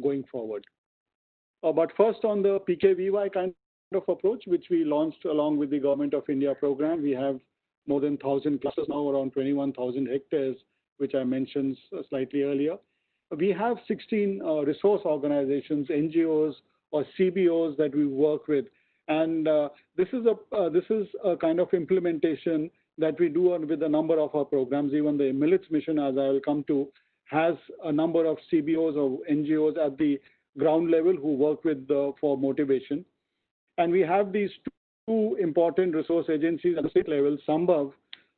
going forward. But first on the PKVY kind of approach, which we launched along with the Government of India program, we have more than 1,000 clusters now, around 21,000 hectares, which I mentioned slightly earlier. We have 16 resource organizations, NGOs or CBOs that we work with. And this is a kind of implementation that we do with a number of our programs. Even the Millets Mission, as I will come to, has a number of CBOs or NGOs at the ground level who work with for motivation. And we have these two important resource agencies at the state level, Sambhav,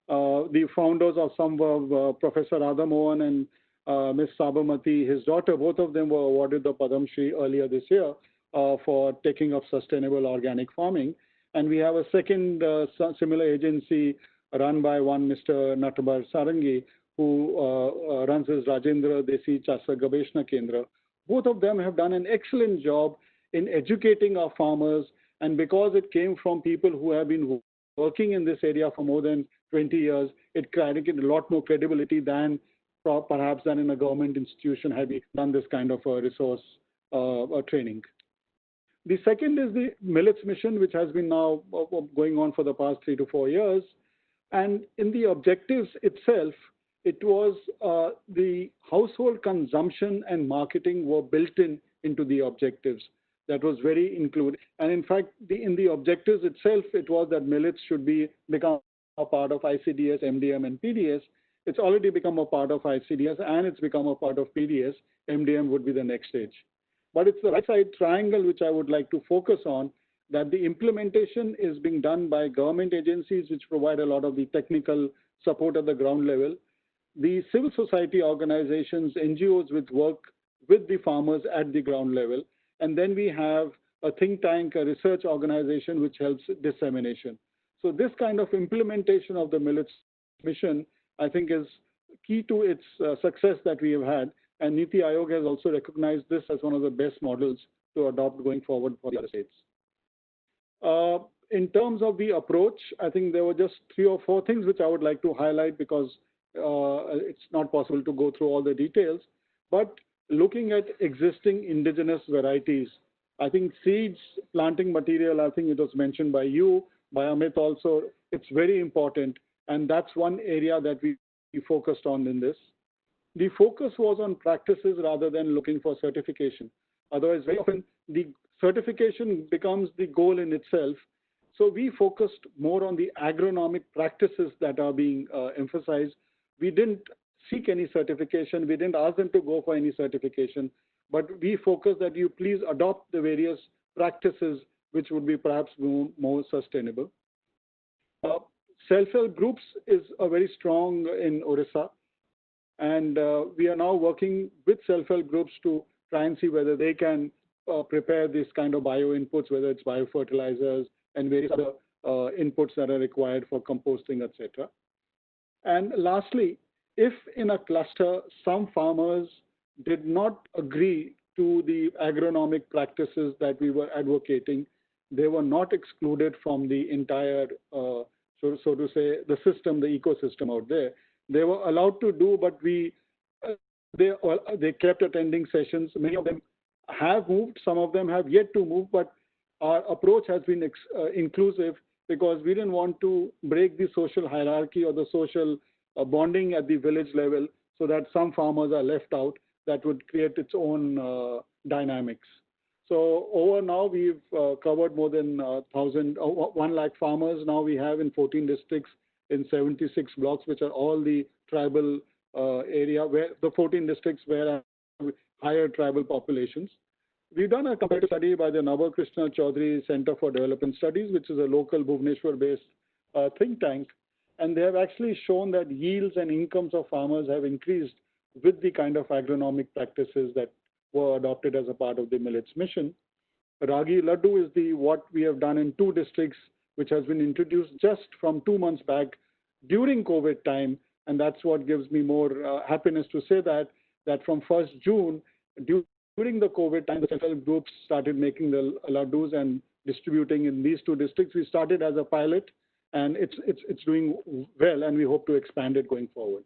the founders of Sambhav, Professor Radha Mohan and Ms. Sabarmati, his daughter, both of them were awarded the Padam Shri earlier this year for taking up sustainable organic farming. And we have a second similar agency run by one Mr. Natbar Sarangi, who runs his Rajendra Desi Chasa Gabeshna Kendra. Both of them have done an excellent job in educating our farmers, and because it came from people who have been working in this area for more than 20 years, it created a lot more credibility than perhaps than in a government institution had we done this kind of a resource training. The second is the Millets Mission, which has been now going on for the past 3 to 4 years. And in the objectives itself, it was the household consumption and marketing were built into the objectives. That was very included. And in fact, in the objectives itself, it was that millets should become a part of ICDS, MDM, and PDS. It's already become a part of ICDS, and it's become a part of PDS. MDM would be the next stage. But it's the right side triangle which I would like to focus on, that the implementation is being done by government agencies which provide a lot of the technical support at the ground level. The civil society organizations, NGOs which work with the farmers at the ground level. And then we have a think tank, a research organization which helps dissemination. So this kind of implementation of the Millets Mission, I think, is key to its success that we have had. And Niti Aayog has also recognized this as one of the best models to adopt going forward for the other states. In terms of the approach, I think there were just 3 or 4 things which I would like to highlight because it's not possible to go through all the details. But looking at existing indigenous varieties, I think seeds, planting material, I think it was mentioned by you, by Amit also, it's very important. And that's one area that we focused on in this. The focus was on practices rather than looking for certification. Otherwise, very often the certification becomes the goal in itself. So we focused more on the agronomic practices that are being emphasized. We didn't seek any certification. We didn't ask them to go for any certification, but we focused that you please adopt the various practices which would be perhaps more sustainable. Self-help groups is a very strong in Orissa, and we are now working with self-help groups to try and see whether they can prepare this kind of bio inputs, whether it's biofertilizers and various other inputs that are required for composting, etc. And lastly, if in a cluster some farmers did not agree to the agronomic practices that we were advocating, they were not excluded from the entire, so to say, the system, the ecosystem out there. They were allowed to do, but they kept attending sessions. Many of them have moved, some of them have yet to move, but our approach has been inclusive because we didn't want to break the social hierarchy or the social bonding at the village level so that some farmers are left out. That would create its own dynamics. So over now we've covered more than 1 lakh farmers now we have in 14 districts in 76 blocks, which are all the tribal area, where the 14 districts where have higher tribal populations. We've done a comparative study by the Navakrishna Chaudhary Center for Development Studies, which is a local Bhubaneswar-based think tank. And they have actually shown that yields and incomes of farmers have increased with the kind of agronomic practices that were adopted as a part of the millets mission. Ragi Laddu is what we have done in 2 districts, which has been introduced just from 2 months back during COVID time. And that's what gives me more happiness to say that from 1st June, during the COVID time, the self-help groups started making the laddus and distributing in these 2 districts. We started as a pilot, and it's doing well, and we hope to expand it going forward.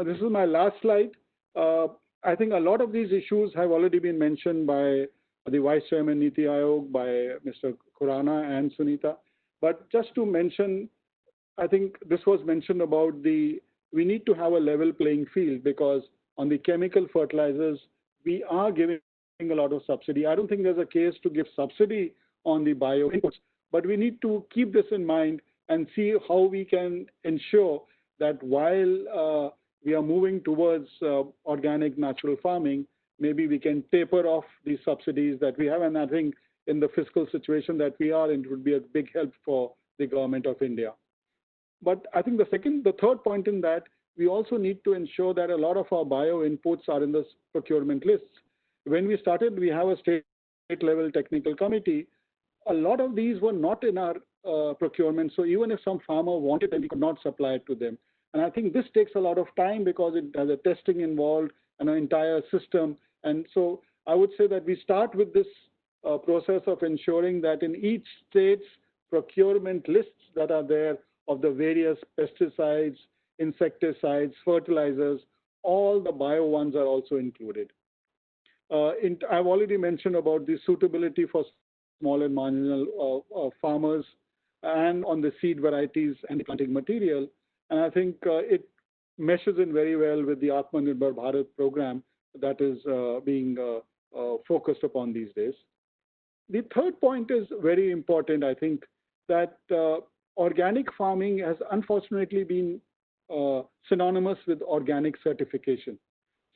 This is my last slide. I think a lot of these issues have already been mentioned by the Vice Chairman Niti Aayog, by Mr. Khurana and Sunita. But just to mention, I think this was mentioned about we need to have a level playing field, because on the chemical fertilizers, we are giving a lot of subsidy. I don't think there's a case to give subsidy on the bio inputs, but we need to keep this in mind and see how we can ensure that while we are moving towards organic natural farming, maybe we can taper off the subsidies that we have. And I think in the fiscal situation that we are in, it would be a big help for the government of India. But I think the third point in that, we also need to ensure that a lot of our bio inputs are in the procurement lists. When we started, we have a state level technical committee. A lot of these were not in our procurement. So even if some farmer wanted them, we could not supply it to them. And I think this takes a lot of time because it has a testing involved and an entire system. And so I would say that we start with this process of ensuring that in each state's procurement lists that are there of the various pesticides, insecticides, fertilizers, all the bio ones are also included. I've already mentioned about the suitability for small and marginal farmers and on the seed varieties and the planting material. And I think it meshes in very well with the Atmanirbhar Bharat program that is being focused upon these days. The third point is very important, I think, that organic farming has unfortunately been synonymous with organic certification.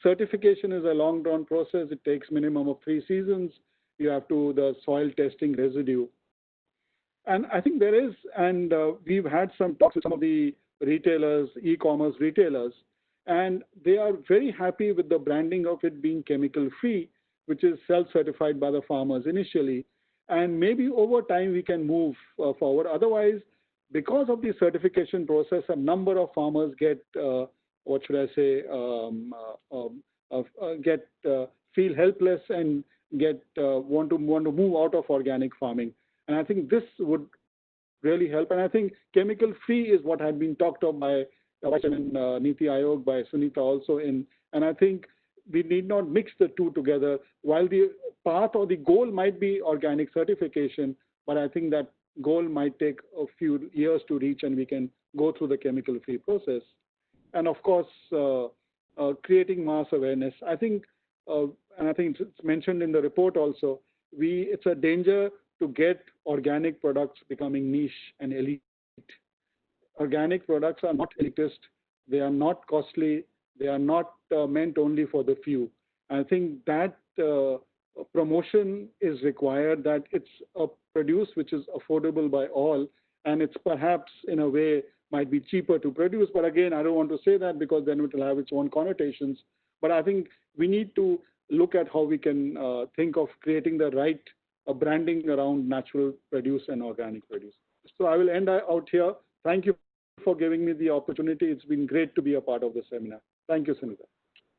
Certification is a long-drawn process. It takes minimum of 3 seasons. You have to the soil testing residue. And I think there is, and we've had some talks with some of the retailers, e-commerce retailers, and they are very happy with the branding of it being chemical-free, which is self-certified by the farmers initially. And maybe over time we can move forward. Otherwise, because of the certification process, a number of farmers get, feel helpless and want to move out of organic farming. And I think this would really help. And I think chemical-free is what had been talked of by Niti Aayog, by Sunita also. And I think we need not mix the two together. While the path or the goal might be organic certification, but I think that goal might take a few years to reach, and we can go through the chemical-free process. And of course, creating mass awareness. I think, and I think it's mentioned in the report also, it's a danger to get organic products becoming niche and elite. Organic products are not elitist. They are not costly. They are not meant only for the few. I think that promotion is required, that it's a produce which is affordable by all, and it's perhaps in a way might be cheaper to produce. But again, I don't want to say that because then it will have its own connotations. But I think we need to look at how we can think of creating the right branding around natural produce and organic produce. So I will end out here. Thank you for giving me the opportunity. It's been great to be a part of the seminar. Thank you, Sunita.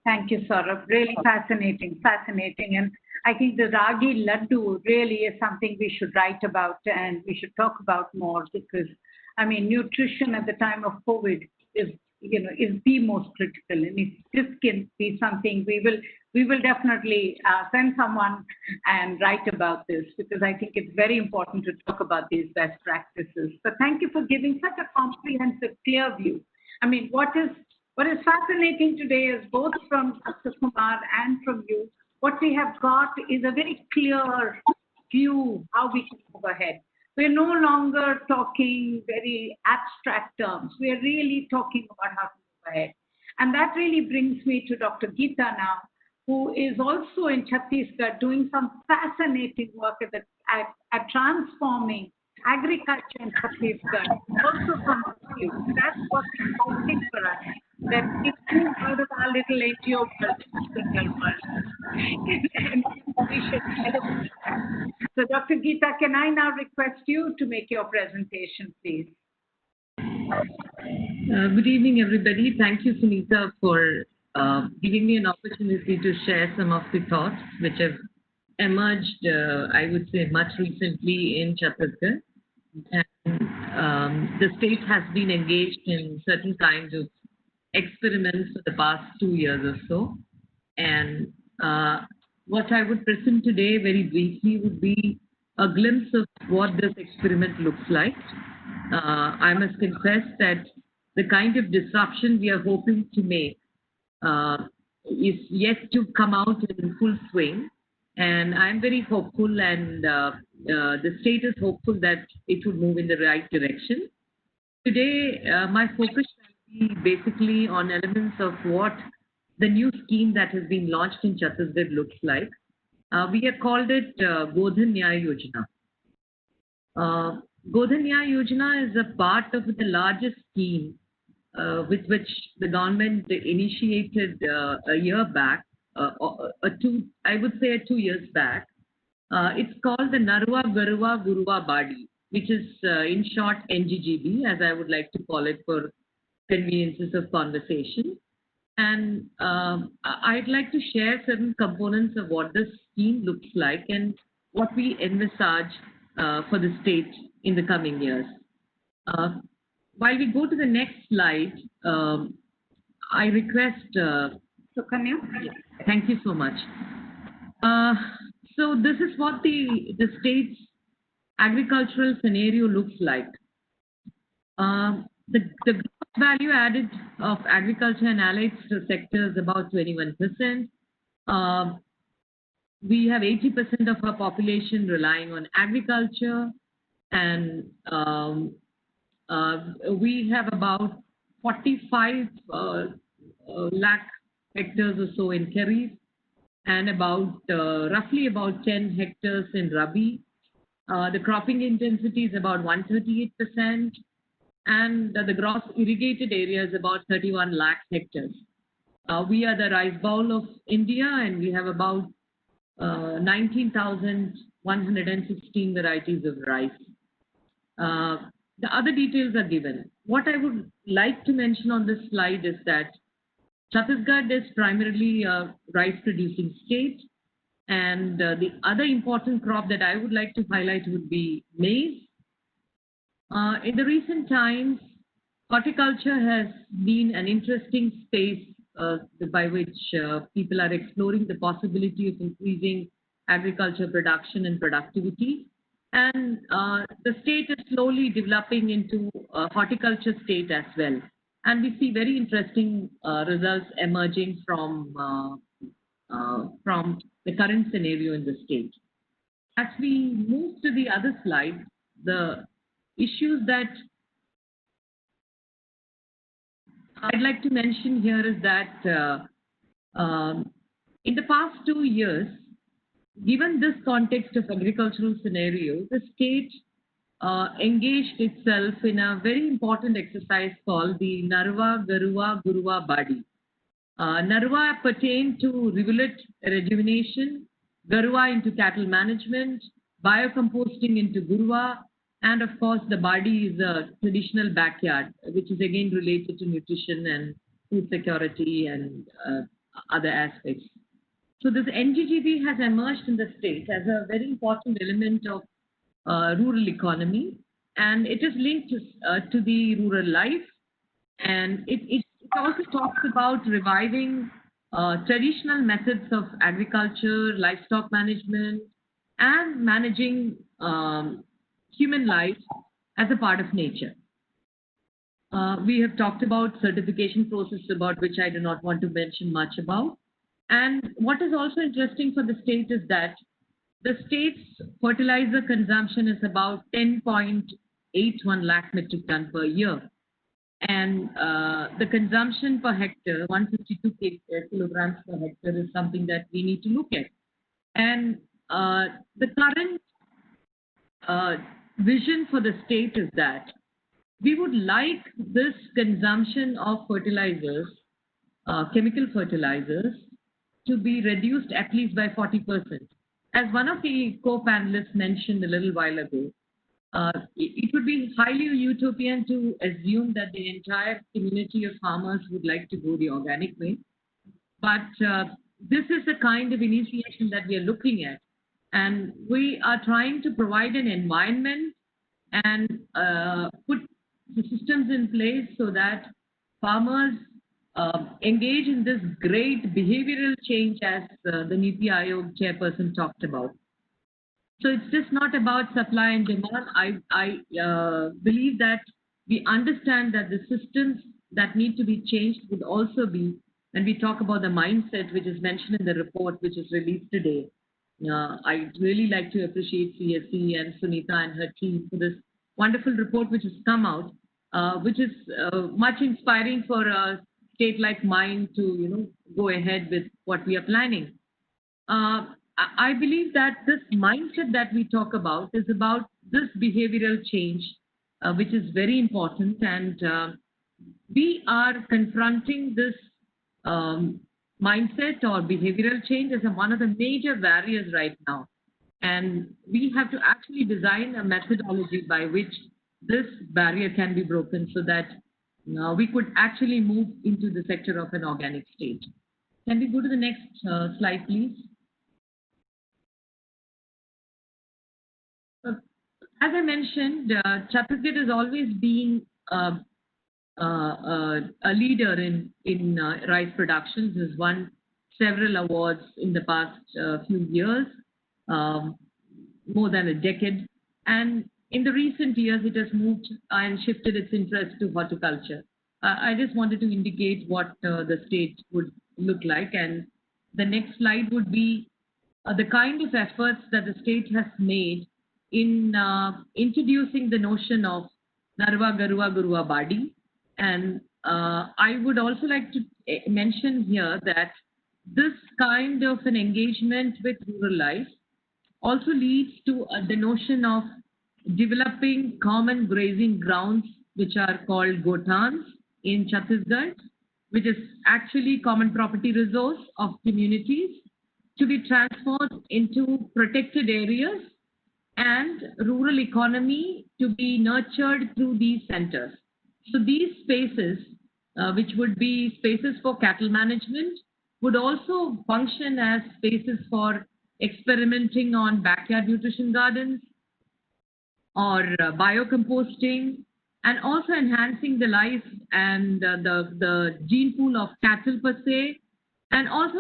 Thank you, Saurabh. Really fascinating. And I think the Ragi Laddu really is something we should write about and we should talk about more, because, I mean, nutrition at the time of COVID is the most critical. And if this can be something, we will definitely send someone and write about this, because I think it's very important to talk about these best practices. But thank you for giving such a comprehensive, clear view. I mean, what is fascinating today is both from Dr. Kumar and from you, what we have got is a very clear view how we can move ahead. We're no longer talking very abstract terms. We're really talking about how to move ahead. And that really brings me to Dr. Geeta now, who is also in Chhattisgarh doing some fascinating work at transforming agriculture in Chhattisgarh, also from the field. That's what's exciting for us, that it's moved out of our little NGO world to the real world. And we should celebrate that. So Dr. Geeta, can I now request you to make your presentation, please? Good evening, everybody. Thank you, Sunita, for giving me an opportunity to share some of the thoughts which have emerged, I would say, much recently in Chhattisgarh. And the state has been engaged in certain kinds of experiments for the past 2 years or so. And what I would present today very briefly would be a glimpse of what this experiment looks like. I must confess that the kind of disruption we are hoping to make is yet to come out in full swing. And I'm very hopeful, and the state is hopeful that it would move in the right direction. Today, my focus will be basically on elements of what the new scheme that has been launched in Chhattisgarh looks like. We have called it Godhan Nyaya Yojana. Godhan Nyaya Yojana is a part of the largest scheme with which the government initiated a year back, I would say 2 years back. It's called the Narwa Garwa Guruwa Badi, which is in short NGGB, as I would like to call it for conveniences of conversation. And I'd like to share certain components of what this scheme looks like and what we envisage for the state in the coming years. While we go to the next slide, I request Sukanya. Thank you so much. So this is what the state's agricultural scenario looks like. The gross value added of agriculture and allied sectors is about 21%. We have 80% of our population relying on agriculture, and we have about 45 lakh hectares or so in Kharif, and about roughly about 10 hectares in Rabi. The cropping intensity is about 138%, and the gross irrigated area is about 31 lakh hectares. We are the rice bowl of India, and we have about 19,116 varieties of rice. The other details are given. What I would like to mention on this slide is that Chhattisgarh is primarily a rice-producing state, and the other important crop that I would like to highlight would be maize. In the recent times, horticulture has been an interesting space by which people are exploring the possibility of increasing agriculture production and productivity. And the state is slowly developing into a horticulture state as well. And we see very interesting results emerging from the current scenario in the state. As we move to the other slide, the issues that I'd like to mention here is that in the past 2 years, given this context of agricultural scenario, the state engaged itself in a very important exercise called the Narwa Garwa Guruwa Badi. Narwa pertained to rivulet rejuvenation, Garwa into cattle management, biocomposting into Guruwa, and of course the Badi is a traditional backyard, which is again related to nutrition and food security and other aspects. So this NGGB has emerged in the state as a very important element of rural economy, and it is linked to the rural life, and it also talks about reviving traditional methods of agriculture, livestock management, and managing human life as a part of nature. We have talked about certification process, about which I do not want to mention much about. And what is also interesting for the state is that The state's fertilizer consumption is about 10.81 lakh metric ton per year. And the consumption per hectare, 152 kilograms per hectare, is something that we need to look at. And the current vision for the state is that we would like this consumption of fertilizers, chemical fertilizers, to be reduced at least by 40%. As one of the co-panelists mentioned a little while ago, it would be highly utopian to assume that the entire community of farmers would like to go the organic way. But this is the kind of initiation that we are looking at. And we are trying to provide an environment and put the systems in place so that farmers engage in this great behavioral change as the NITI Aayog chairperson talked about. So it's just not about supply and demand. I believe that we understand that the systems that need to be changed would also be, and we talk about the mindset which is mentioned in the report which is released today. I'd really like to appreciate CSE and Sunita and her team for this wonderful report which has come out, which is much inspiring for a state like mine to go ahead with what we are planning. I believe that this mindset that we talk about is about this behavioral change, which is very important. And we are confronting this mindset or behavioral change as one of the major barriers right now. And we have to actually design a methodology by which this barrier can be broken so that we could actually move into the sector of an organic state. Can we go to the next slide, please? As I mentioned, Chhattisgarh has always been a leader in rice productions. Has won several awards in the past few years, more than a decade. And in the recent years, it has moved and shifted its interest to horticulture. I just wanted to indicate what the state would look like. And the next slide would be the kind of efforts that the state has made in introducing the notion of Narva Garua Gurua Badi. And I would also like to mention here that this kind of an engagement with rural life also leads to the notion of developing common grazing grounds, which are called gotans in Chhattisgarh, which is actually common property resource of communities to be transformed into protected areas and rural economy to be nurtured through these centers. So these spaces, which would be spaces for cattle management, would also function as spaces for experimenting on backyard nutrition gardens or biocomposting, and also enhancing the life and the gene pool of cattle per se, and also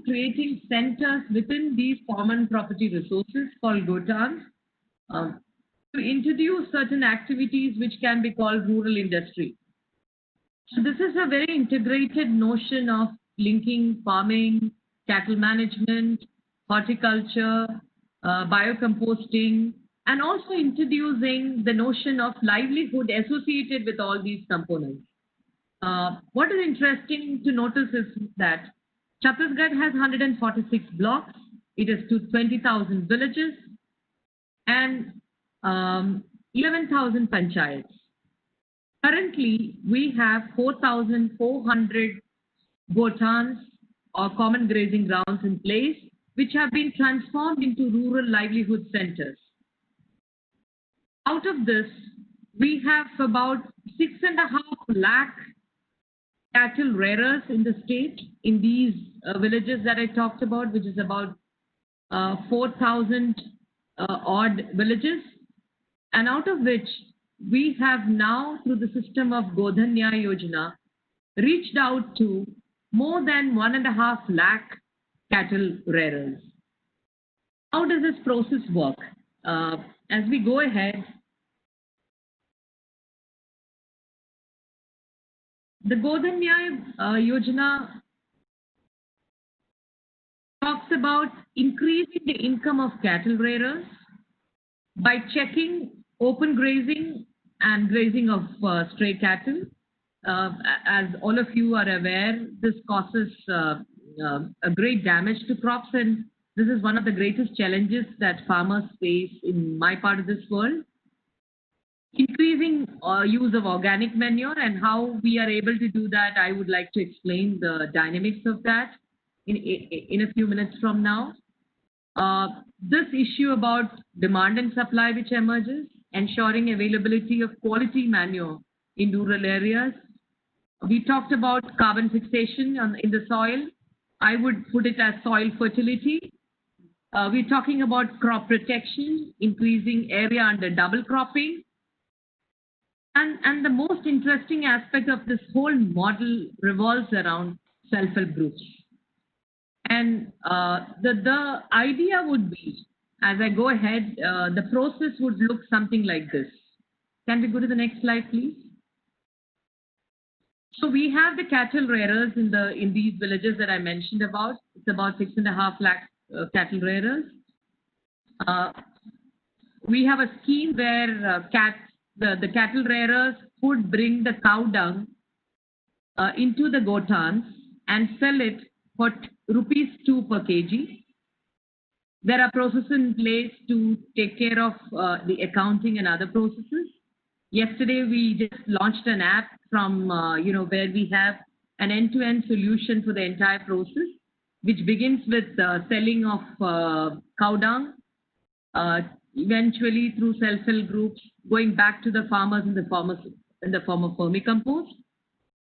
creating centers within these common property resources called gotans, to introduce certain activities which can be called rural industry. So this is a very integrated notion of linking farming, cattle management, horticulture, biocomposting, and also introducing the notion of livelihood associated with all these components. What is interesting to notice is that Chhattisgarh has 146 blocks. It has 20,000 villages and 11,000 panchayats. Currently, we have 4,400 gotans or common grazing grounds in place, which have been transformed into rural livelihood centers. Out of this, we have about 6.5 lakh cattle rearers in the state in these villages that I talked about, which is about 4,000 odd villages, and out of which we have now, through the system of Godhanya Yojana, reached out to more than 1.5 lakh cattle rearers. How does this process work? As we go ahead, the Godhanya Yojana talks about increasing the income of cattle rearers by checking open grazing and grazing of stray cattle. As all of you are aware, this causes a great damage to crops, and this is one of the greatest challenges that farmers face in my part of this world. Increasing use of organic manure and how we are able to do that, I would like to explain the dynamics of that in a few minutes from now. This issue about demand and supply which emerges, ensuring availability of quality manure in rural areas. We talked about carbon fixation in the soil. I would put it as soil fertility. We're talking about crop protection, increasing area under double cropping. And the most interesting aspect of this whole model revolves around self-help groups. And the idea would be, as I go ahead, the process would look something like this. Can we go to the next slide, please? So we have the cattle rearers in these villages that I mentioned about. It's about 6.5 lakh cattle rearers. We have a scheme where the cattle rearers would bring the cow dung into the gotans and sell it for rupees 2 per kg. There are processes in place to take care of the accounting and other processes. Yesterday, we just launched an app from, where we have an end-to-end solution for the entire process, which begins with selling of cow dung, eventually through self-help groups, going back to the farmers in the form of vermicompost.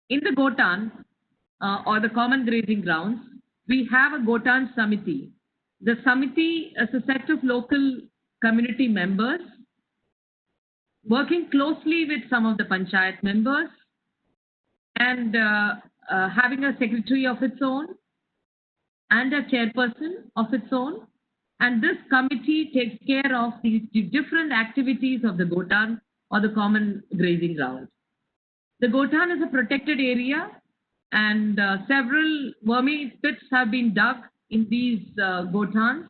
In the Gotan, or the common grazing grounds, we have a Gotan Samiti. The Samiti is a set of local community members working closely with some of the panchayat members and having a secretary of its own and a chairperson of its own. And this committee takes care of the different activities of the Gotan or the common grazing ground. The Gotan is a protected area, and several vermi pits have been dug in these Gotans,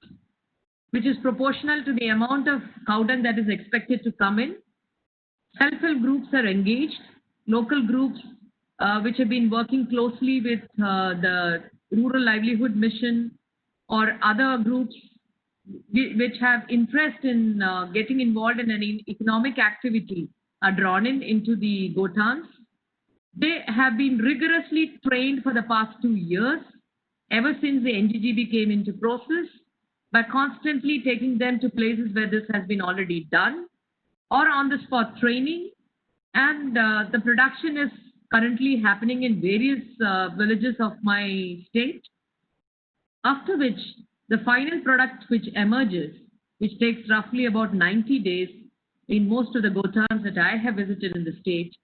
which is proportional to the amount of cow dung that is expected to come in. Self-help groups are engaged, local groups which have been working closely with the Rural Livelihood Mission or other groups which have interest in getting involved in an economic activity are drawn into the Gotans. They have been rigorously trained for the past 2 years, ever since the NGGB came into process, by constantly taking them to places where this has been already done, or on-the-spot training. And the production is currently happening in various villages of my state, after which the final product which emerges, which takes roughly about 90 days in most of the Gotans that I have visited in the state,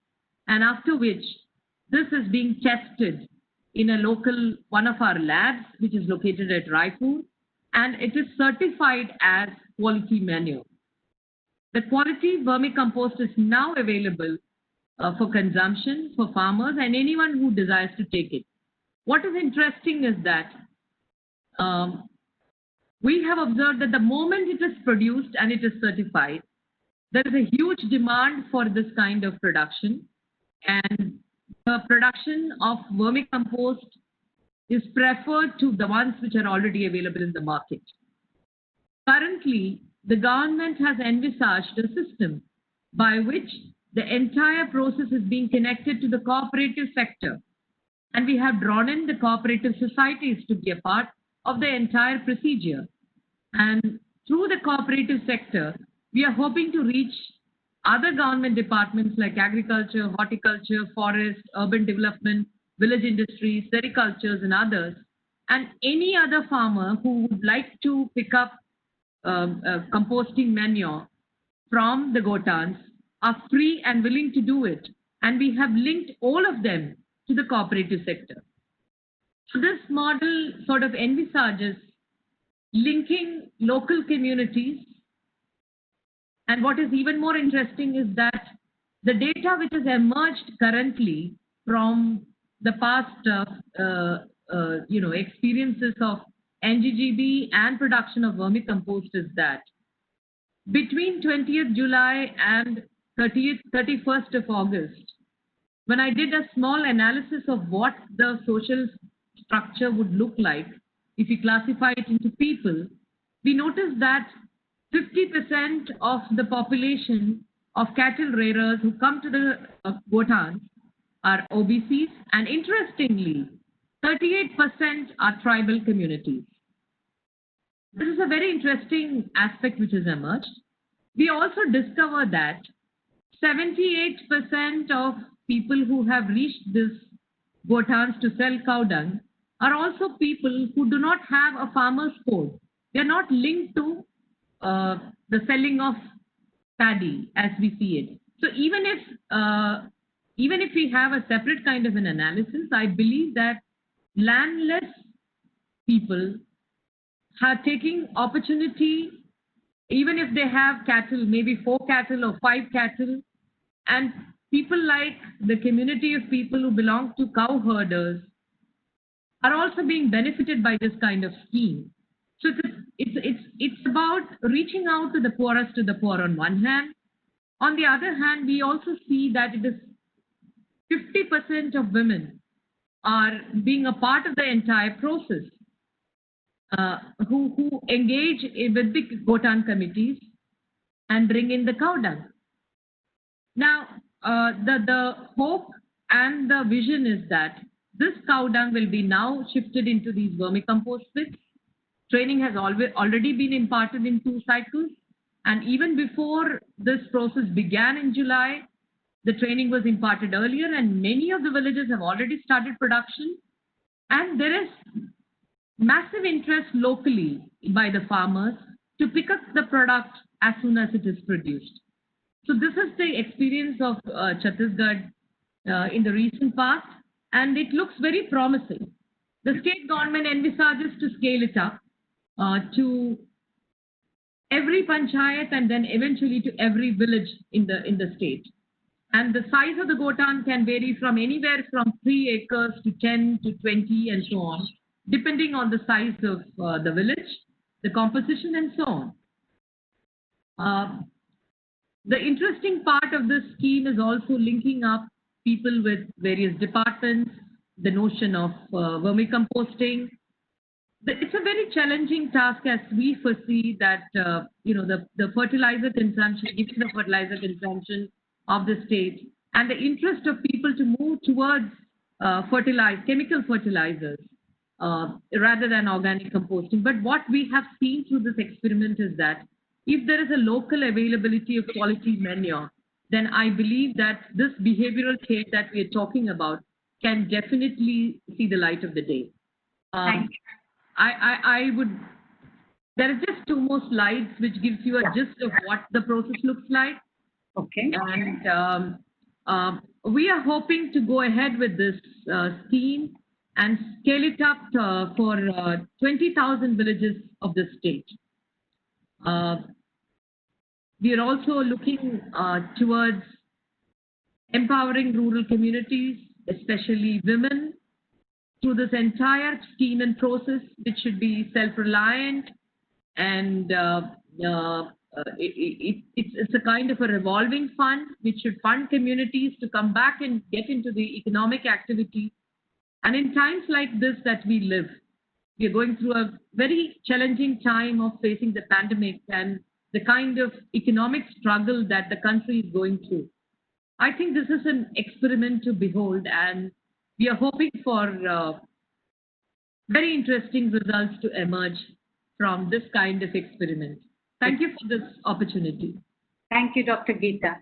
and after which this is being tested in a local, one of our labs, which is located at Raipur, and it is certified as quality manure. The quality vermicompost is now available for consumption for farmers and anyone who desires to take it. What is interesting is that we have observed that the moment it is produced and it is certified, there is a huge demand for this kind of production, and the production of vermicompost is preferred to the ones which are already available in the market. Currently, the government has envisaged a system by which the entire process is being connected to the cooperative sector, and we have drawn in the cooperative societies to be a part of the entire procedure. And through the cooperative sector, we are hoping to reach other government departments like agriculture, horticulture, forest, urban development, village industries, sericultures, and others, and any other farmer who would like to pick up composting manure from the Gotans are free and willing to do it. And we have linked all of them to the cooperative sector. So this model sort of envisages linking local communities. And what is even more interesting is that the data which has emerged currently from the past experiences of NGGB and production of vermicompost is that between 20th July and 31st of August, when I did a small analysis of what the social structure would look like if we classify it into people, we noticed that 50% of the population of cattle rearers who come to the Bhutan are OBCs, and interestingly, 38% are tribal communities. This is a very interesting aspect which has emerged. We also discovered that 78% of people who have reached this Bhutans to sell cow dung are also people who do not have a farmer's code. They are not linked to the selling of paddy as we see it. So even if we have a separate kind of an analysis, I believe that landless people are taking opportunity, even if they have cattle, maybe 4 cattle or 5 cattle, and people like the community of people who belong to cow herders are also being benefited by this kind of scheme. So it's about reaching out to the poorest of the poor on one hand. On the other hand, we also see that it is 50% of women are being a part of the entire process, who engage with the Bhutan committees and bring in the cow dung. Now, the hope and the vision is that this cow dung will be now shifted into these vermicompost pits. Training has already been imparted in 2 cycles, and even before this process began in July, the training was imparted earlier, and many of the villages have already started production, and there is massive interest locally by the farmers to pick up the product as soon as it is produced. So this is the experience of Chhattisgarh in the recent past, and it looks very promising. The state government envisages to scale it up to every panchayat and then eventually to every village in the state. And the size of the Bhutan can vary from anywhere from 3 acres to 10 to 20 and so on, depending on the size of the village, the composition and so on. The interesting part of this scheme is also linking up people with various departments, the notion of vermicomposting. It's a very challenging task as we foresee that, the fertilizer consumption, given the fertilizer consumption of the state and the interest of people to move towards chemical fertilizers rather than organic composting. But what we have seen through this experiment is that if there is a local availability of quality manure, then I believe that this behavioral change that we are talking about can definitely see the light of the day. Thank you. There are just 2 more slides which gives you a gist of what the process looks like. Okay. And we are hoping to go ahead with this scheme and scale it up for 20,000 villages of the state. We are also looking towards empowering rural communities, especially women, through this entire scheme and process, which should be self-reliant, and it's a kind of a revolving fund which should fund communities to come back and get into the economic activity. And in times like this that we live, we are going through a very challenging time of facing the pandemic and the kind of economic struggle that the country is going through. I think this is an experiment to behold, and we are hoping for very interesting results to emerge from this kind of experiment. Thank you for this opportunity. Thank you, Dr. Geeta.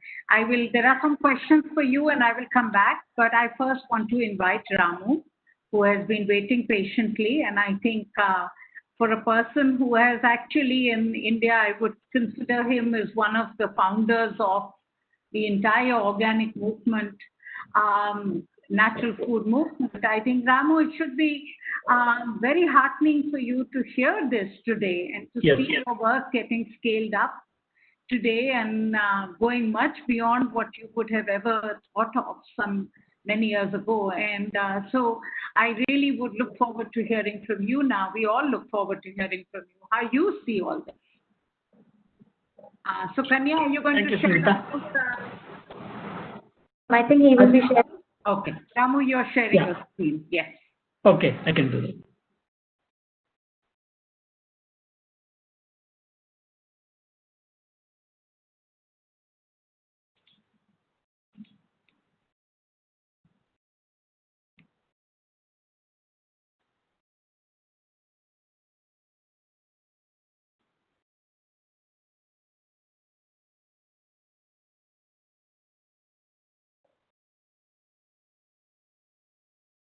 There are some questions for you and I will come back, but I first want to invite Ramu, who has been waiting patiently. And I think for a person who has actually in India, I would consider him as one of the founders of the entire organic movement, natural food movement. I think, Ramu, it should be very heartening for you to hear this today and to see your work getting scaled up today and going much beyond what you could have ever thought of some many years ago. And so I really would look forward to hearing from you now. We all look forward to hearing from you, how you see all this. So Kanya, are you going to share this? I think he will be sharing. Okay. Ramu, you're sharing your screen. Yes. Okay, I can do that.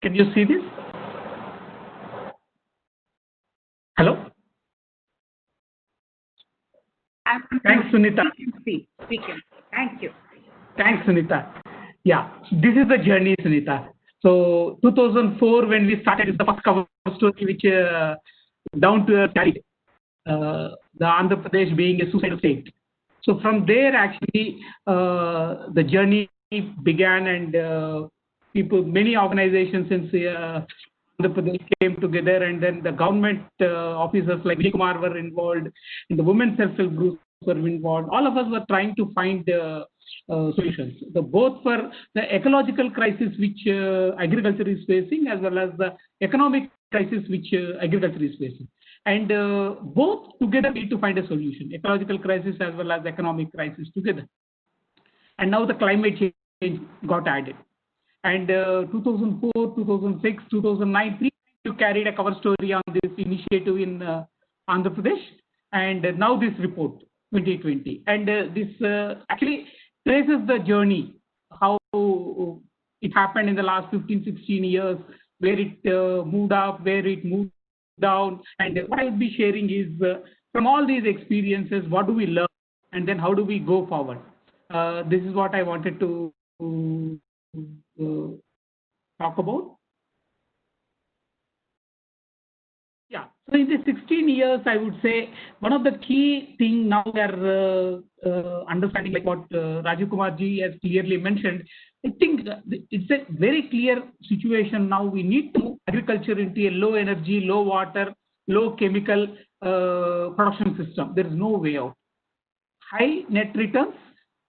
Can you see this? Hello? Thanks, Sunita. Thank you. Thanks, Sunita. Yeah, this is the journey, Sunita. So 2004, when we started, is the first cover story which down to earth carried the Andhra Pradesh being a suicidal state. So from there, actually, the journey began, and many organizations in Andhra Pradesh came together, and then the government officers like Vijay Kumar were involved, and the women self-help groups were involved. All of us were trying to find solutions, both for the ecological crisis which agriculture is facing, as well as the economic crisis which agriculture is facing. And both together need to find a solution, ecological crisis as well as economic crisis together. And now the climate change got added. And 2004, 2006, 2009, you carried a cover story on this initiative in Andhra Pradesh, and now this report, 2020. And this actually traces the journey, how it happened in the last 15, 16 years, where it moved up, where it moved down. And what I would be sharing is from all these experiences, what do we learn, and then how do we go forward? This is what I wanted to talk about. Yeah, so in the 16 years, I would say one of the key thing now we are understanding, like what Rajiv Kumar ji has clearly mentioned. I think it's a very clear situation now. We need to agriculture into a low energy, low water, low chemical production system. There is no way out. High net returns,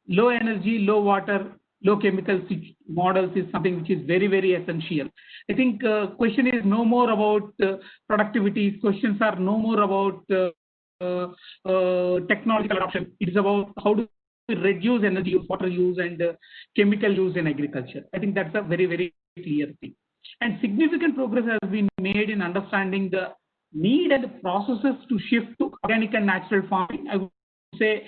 low energy, low water, low chemical models is something which is very, very essential. I think question is no more about productivity. Questions are no more about technological adoption. It is about how do we reduce energy use, water use, and chemical use in agriculture. I think that's a very, very clear thing. And significant progress has been made in understanding the need and the processes to shift to organic and natural farming. I would say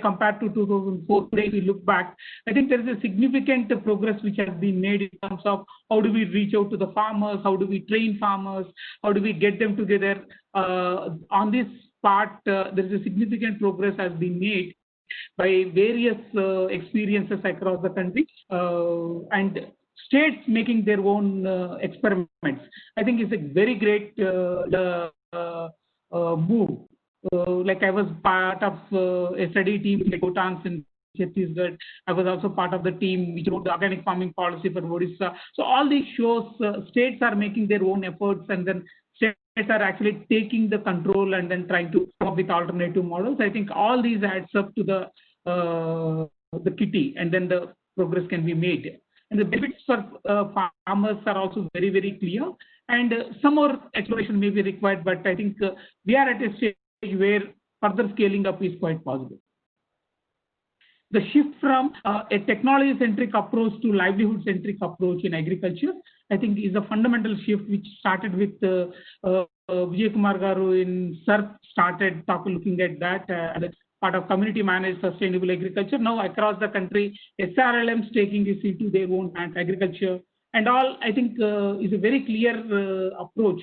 compared to 2004, today we look back, I think there is a significant progress which has been made in terms of how do we reach out to the farmers, how do we train farmers, how do we get them together. On this part, there is a significant progress has been made by various experiences across the country, and states making their own experiments. I think it's a very great move. Like I was part of a study team in Keynote in Chhattisgarh. I was also part of the team which wrote the organic farming policy for Odisha. So all these shows, states are making their own efforts, and then states are actually taking the control and then trying to come up with alternative models. I think all these adds up to the kitty, and then the progress can be made. And the benefits for farmers are also very, very clear. And some more exploration may be required, but I think we are at a stage where further scaling up is quite possible. The shift from a technology-centric approach to livelihood-centric approach in agriculture, I think, is a fundamental shift which started with Vijay Kumar Garu in SERP, started looking at that as part of community-managed sustainable agriculture. Now across the country, SRLMs taking this into their own hands, agriculture, and all, I think, is a very clear approach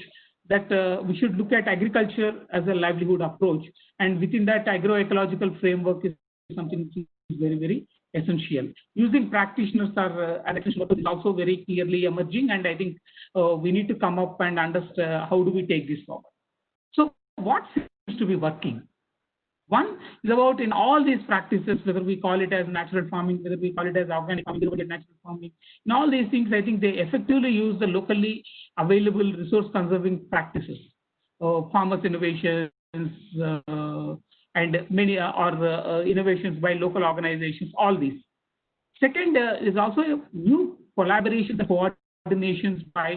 that we should look at agriculture as a livelihood approach. And within that, agroecological framework is something which is very, very essential. Using practitioners is also very clearly emerging, and I think we need to come up and understand how do we take this forward. So what seems to be working? One is about in all these practices, whether we call it as natural farming, whether we call it as organic farming, whether we call it natural farming, in all these things, I think they effectively use the locally available resource conserving practices, farmers' innovations, and many innovations by local organizations, all these. Second is also a new collaboration and coordinations by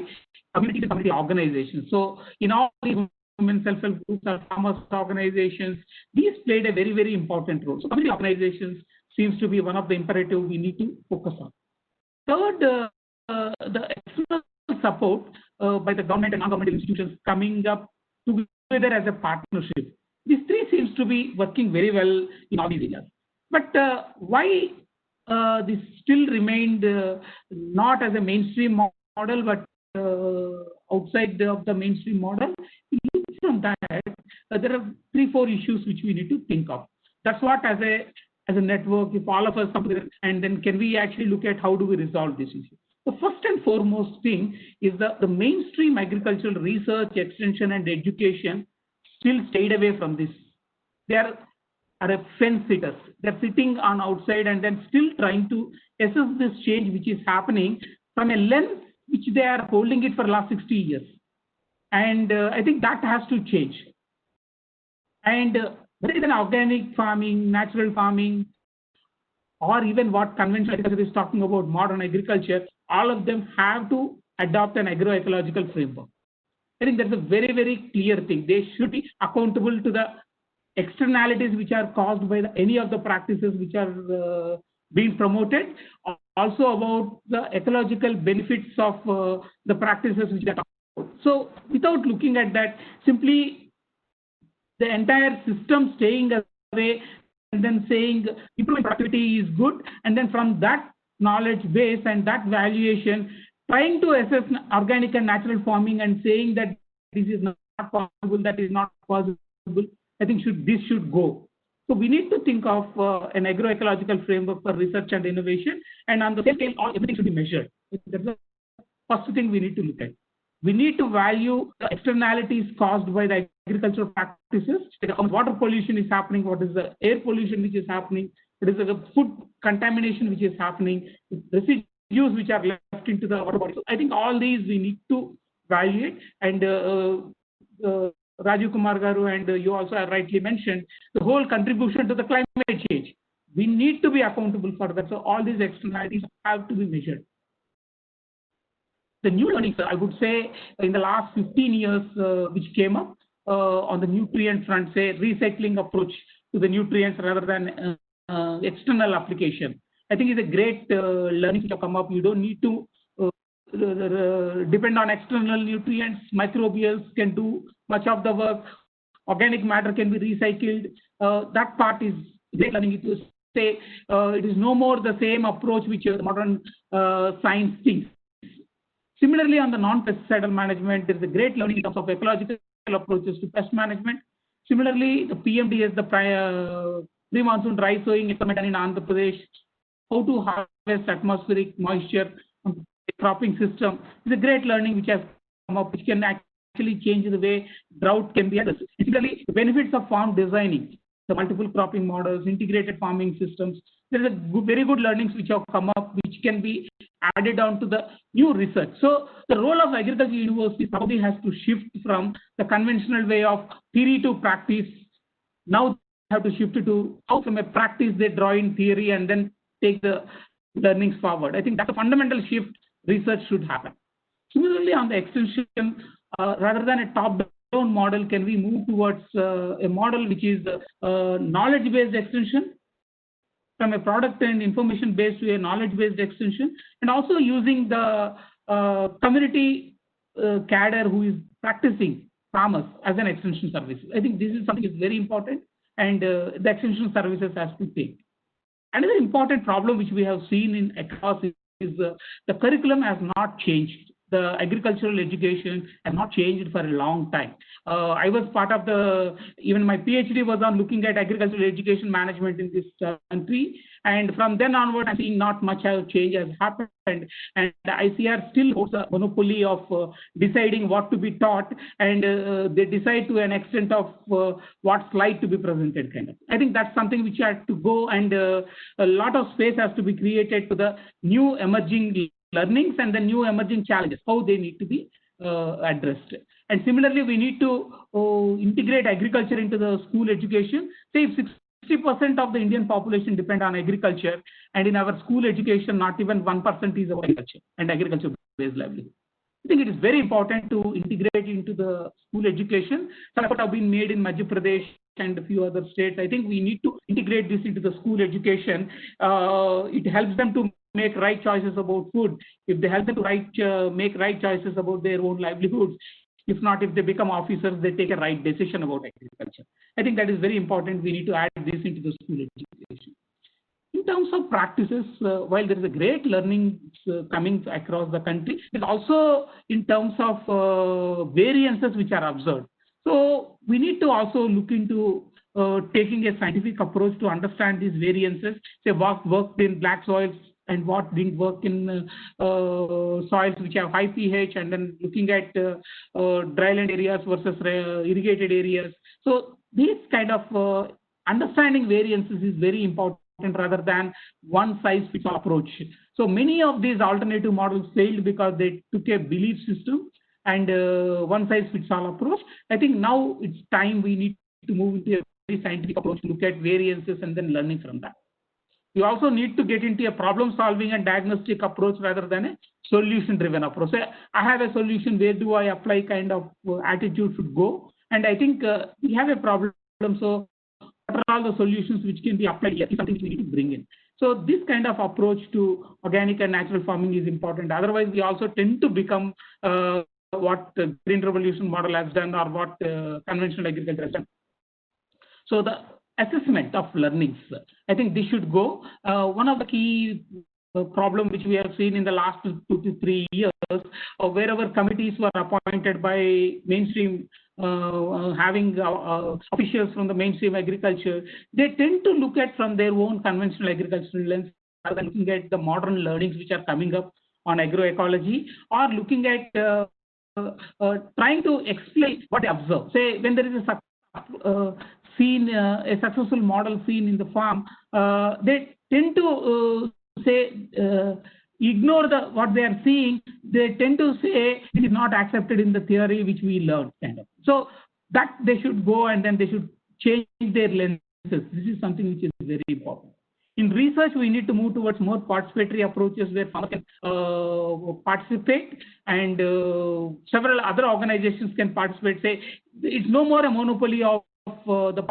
community to community organizations. So in all these women self-help groups or farmers organizations, these played a very, very important role. So community organizations seems to be one of the imperative we need to focus on. Third, the external support by the government and non-governmental institutions coming up together as a partnership. These three seems to be working very well in all these areas. But why this still remained not as a mainstream model, but outside of the mainstream model? From that, there are 3-4 issues which we need to think of. That's what, as a network, if all of us come together, and then can we actually look at how do we resolve this issue? The first and foremost thing is the mainstream agricultural research, extension, and education still stayed away from this. They are a fence sitters. They're sitting on outside and then still trying to assess this change which is happening from a lens which they are holding it for the last 60 years. And I think that has to change. And whether it's an organic farming, natural farming, or even what conventional agriculture is talking about, modern agriculture, all of them have to adopt an agroecological framework. I think that's a very, very clear thing. They should be accountable to the externalities which are caused by any of the practices which are being promoted, also about the ecological benefits of the practices which are talking about. So without looking at that, simply the entire system staying away and then saying improving productivity is good, and then from that knowledge base and that valuation, trying to assess organic and natural farming and saying that this is not possible, that is not possible, I think this should go. So we need to think of an agroecological framework for research and innovation, and on the same scale, everything should be measured. That's the first thing we need to look at. We need to value the externalities caused by the agricultural practices. Water pollution is happening, what is the air pollution which is happening, what is the food contamination which is happening, residues which are left into the water body. So I think all these we need to evaluate, and Raju Kumar Garu and you also have rightly mentioned the whole contribution to the climate change. We need to be accountable for that. So all these externalities have to be measured. The new learnings, I would say, in the last 15 years, which came up on the nutrient front, say recycling approach to the nutrients rather than external application. I think it's a great learning to come up. You don't need to depend on external nutrients. Microbials can do much of the work. Organic matter can be recycled. That part is great learning. It is say it is no more the same approach which modern science thinks. Similarly, on the non-pesticidal management, there is a great learning in terms of ecological approaches to pest management. Similarly, the PMDS, the pre-monsoon dry sowing experiment in Andhra Pradesh, how to harvest atmospheric moisture from the cropping system is a great learning which has come up, which can actually change the way drought can be addressed. Similarly, the benefits of farm designing, the multiple cropping models, integrated farming systems. There is a very good learnings which have come up, which can be added on to the new research. So the role of agriculture university probably has to shift from the conventional way of theory to practice. Now they have to shift to how from a practice they draw in theory and then take the learnings forward. I think that's a fundamental shift research should happen. Similarly, on the extension, rather than a top-down model, can we move towards a model which is knowledge-based extension, from a product and information based to a knowledge-based extension, and also using the community cadre who is practicing farmers as an extension service. I think this is something is very important, and the extension services has to take. Another important problem which we have seen in across is the curriculum has not changed. the agricultural education has not changed for a long time. I was part of even my PhD was on looking at agricultural education management in this country. And from then onward, I'm seeing not much change has happened. And ICR still holds a monopoly of deciding what to be taught. And they decide to an extent of what slide to be presented, kind of. I think that's something which had to go, and a lot of space has to be created to the new emerging learnings and the new emerging challenges, how they need to be addressed. And similarly, we need to integrate agriculture into the school education. Say if 60% of the Indian population depend on agriculture, and in our school education, not even 1% is about agriculture and agriculture-based livelihood. I think it is very important to integrate into the school education. Some efforts have been made in Madhya Pradesh and a few other states. I think we need to integrate this into the school education. It helps them to make right choices about food. If they help them to make right choices about their own livelihoods, if not, if they become officers, they take a right decision about agriculture. I think that is very important. We need to add this into the school education. In terms of practices, while there is a great learning coming across the country, it's also in terms of variances which are observed. So we need to also look into taking a scientific approach to understand these variances, say what worked in black soils and what didn't work in soils which have high pH, and then looking at dryland areas versus irrigated areas. So this kind of understanding variances is very important rather than one size fits all approach. So many of these alternative models failed because they took a belief system and one size fits all approach. I think now it's time we need to move into a very scientific approach, look at variances and then learning from that. You also need to get into a problem solving and diagnostic approach rather than a solution driven approach. So I have a solution, where do I apply kind of attitude should go. And I think we have a problem. So what are all the solutions which can be applied here is something we need to bring in. So this kind of approach to organic and natural farming is important. Otherwise, we also tend to become what the Green Revolution model has done, or what conventional agriculture has done. So the assessment of learnings, I think this should go. One of the key problem which we have seen in the last 2 to 3 years, wherever committees were appointed by mainstream, having officials from the mainstream agriculture, they tend to look at from their own conventional agricultural lens, rather than looking at the modern learnings which are coming up on agroecology, or looking at trying to explain what they observe. Say when there is a successful model seen in the farm, they tend to ignore what they are seeing. They tend to say it is not accepted in the theory which we learned, kind of. So that they should go, and then they should change their lenses. This is something which is very important. In research, we need to move towards more participatory approaches where farmers can participate, and several other organizations can participate. Say it's no more a monopoly of the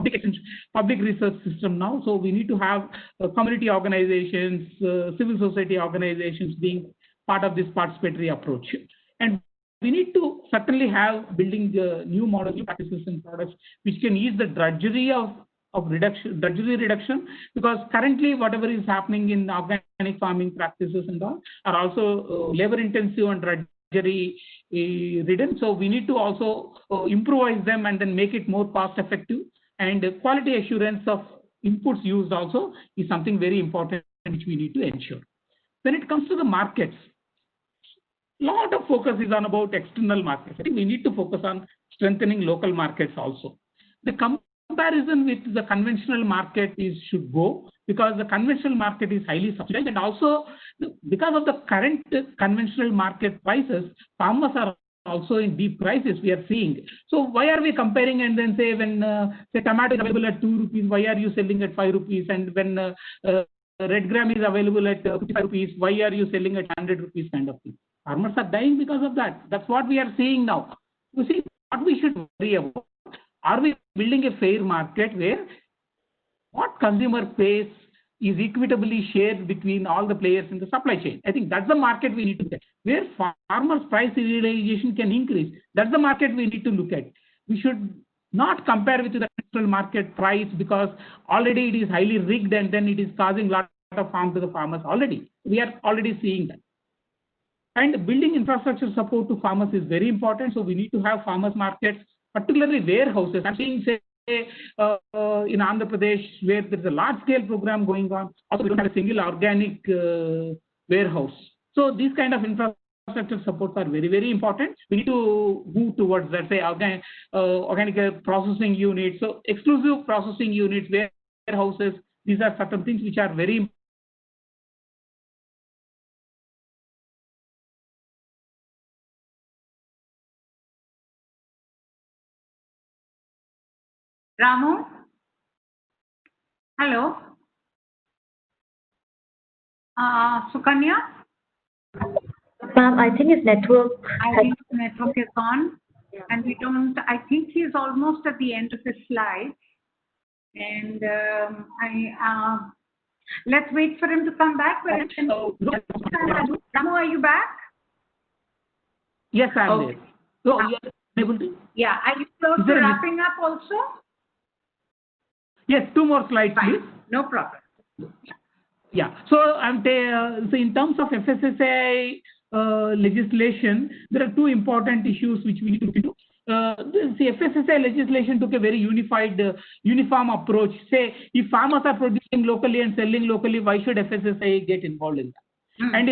public research system now. So we need to have community organizations, civil society organizations being part of this participatory approach. And we need to certainly have building new models, new practices and products which can ease the drudgery reduction, because currently whatever is happening in organic farming practices and all are also labor intensive and drudgery ridden. So we need to also improvise them and then make it more cost effective, and quality assurance of inputs used also is something very important which we need to ensure. When it comes to the markets, a lot of focus is on about external markets. I think we need to focus on strengthening local markets also. The comparison with the conventional market should go, because the conventional market is highly subsidized, and also because of the current conventional market prices, farmers are also in deep crisis we are seeing. So why are we comparing and then say when say tomato is available at 2 rupees, why are you selling at 5 rupees? And when red gram is available at 55 rupees, why are you selling at 100 rupees kind of thing? Farmers are dying because of that. That's what we are seeing now. You see, what we should worry about, are we building a fair market where what consumer pays is equitably shared between all the players in the supply chain? I think that's the market we need to get, where farmers' price realization can increase. That's the market we need to look at. We should not compare with the national market price, because already it is highly rigged and then it is causing a lot of harm to the farmers already. We are already seeing that. And building infrastructure support to farmers is very important. So we need to have farmers markets, particularly warehouses. I'm seeing, say, in Andhra Pradesh, where there's a large-scale program going on. Also, we don't have a single organic warehouse. So these kind of infrastructure supports are very, very important. We need to move towards that, say, organic processing units. So exclusive processing units, warehouses, these are certain things which are very important. Ramu? Hello? Sukanya? Ma'am, I think his network. I think his network is on, and we don't, I think he's almost at the end of his slide. And let's wait for him to come back. Ramu, are you back? Yes, I'm there. So, you are able to? Yeah, are you close to wrapping up also? Yes, 2 more slides, please. No problem. Yeah, so so in terms of FSSAI legislation, there are 2 important issues which we need to look into. The FSSAI legislation took a very uniform approach. Say, if farmers are producing locally and selling locally, why should FSSAI get involved in that? And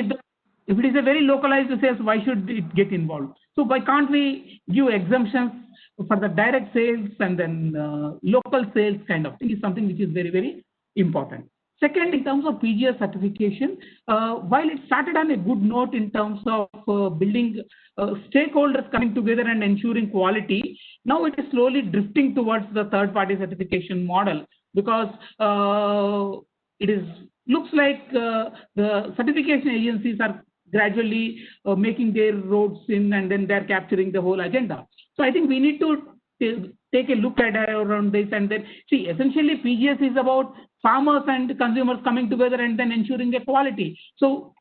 if it is a very localized sales, why should it get involved? So why can't we give exemptions for the direct sales and then local sales kind of thing is something which is very, very important. Second, in terms of PGS certification, while it started on a good note in terms of building stakeholders coming together and ensuring quality, now it is slowly drifting towards the third-party certification model, because looks like the certification agencies are gradually making their roads in, and then they're capturing the whole agenda. So I think we need to take a look at around this, and then see, essentially PGS is about farmers and consumers coming together and then ensuring a quality. So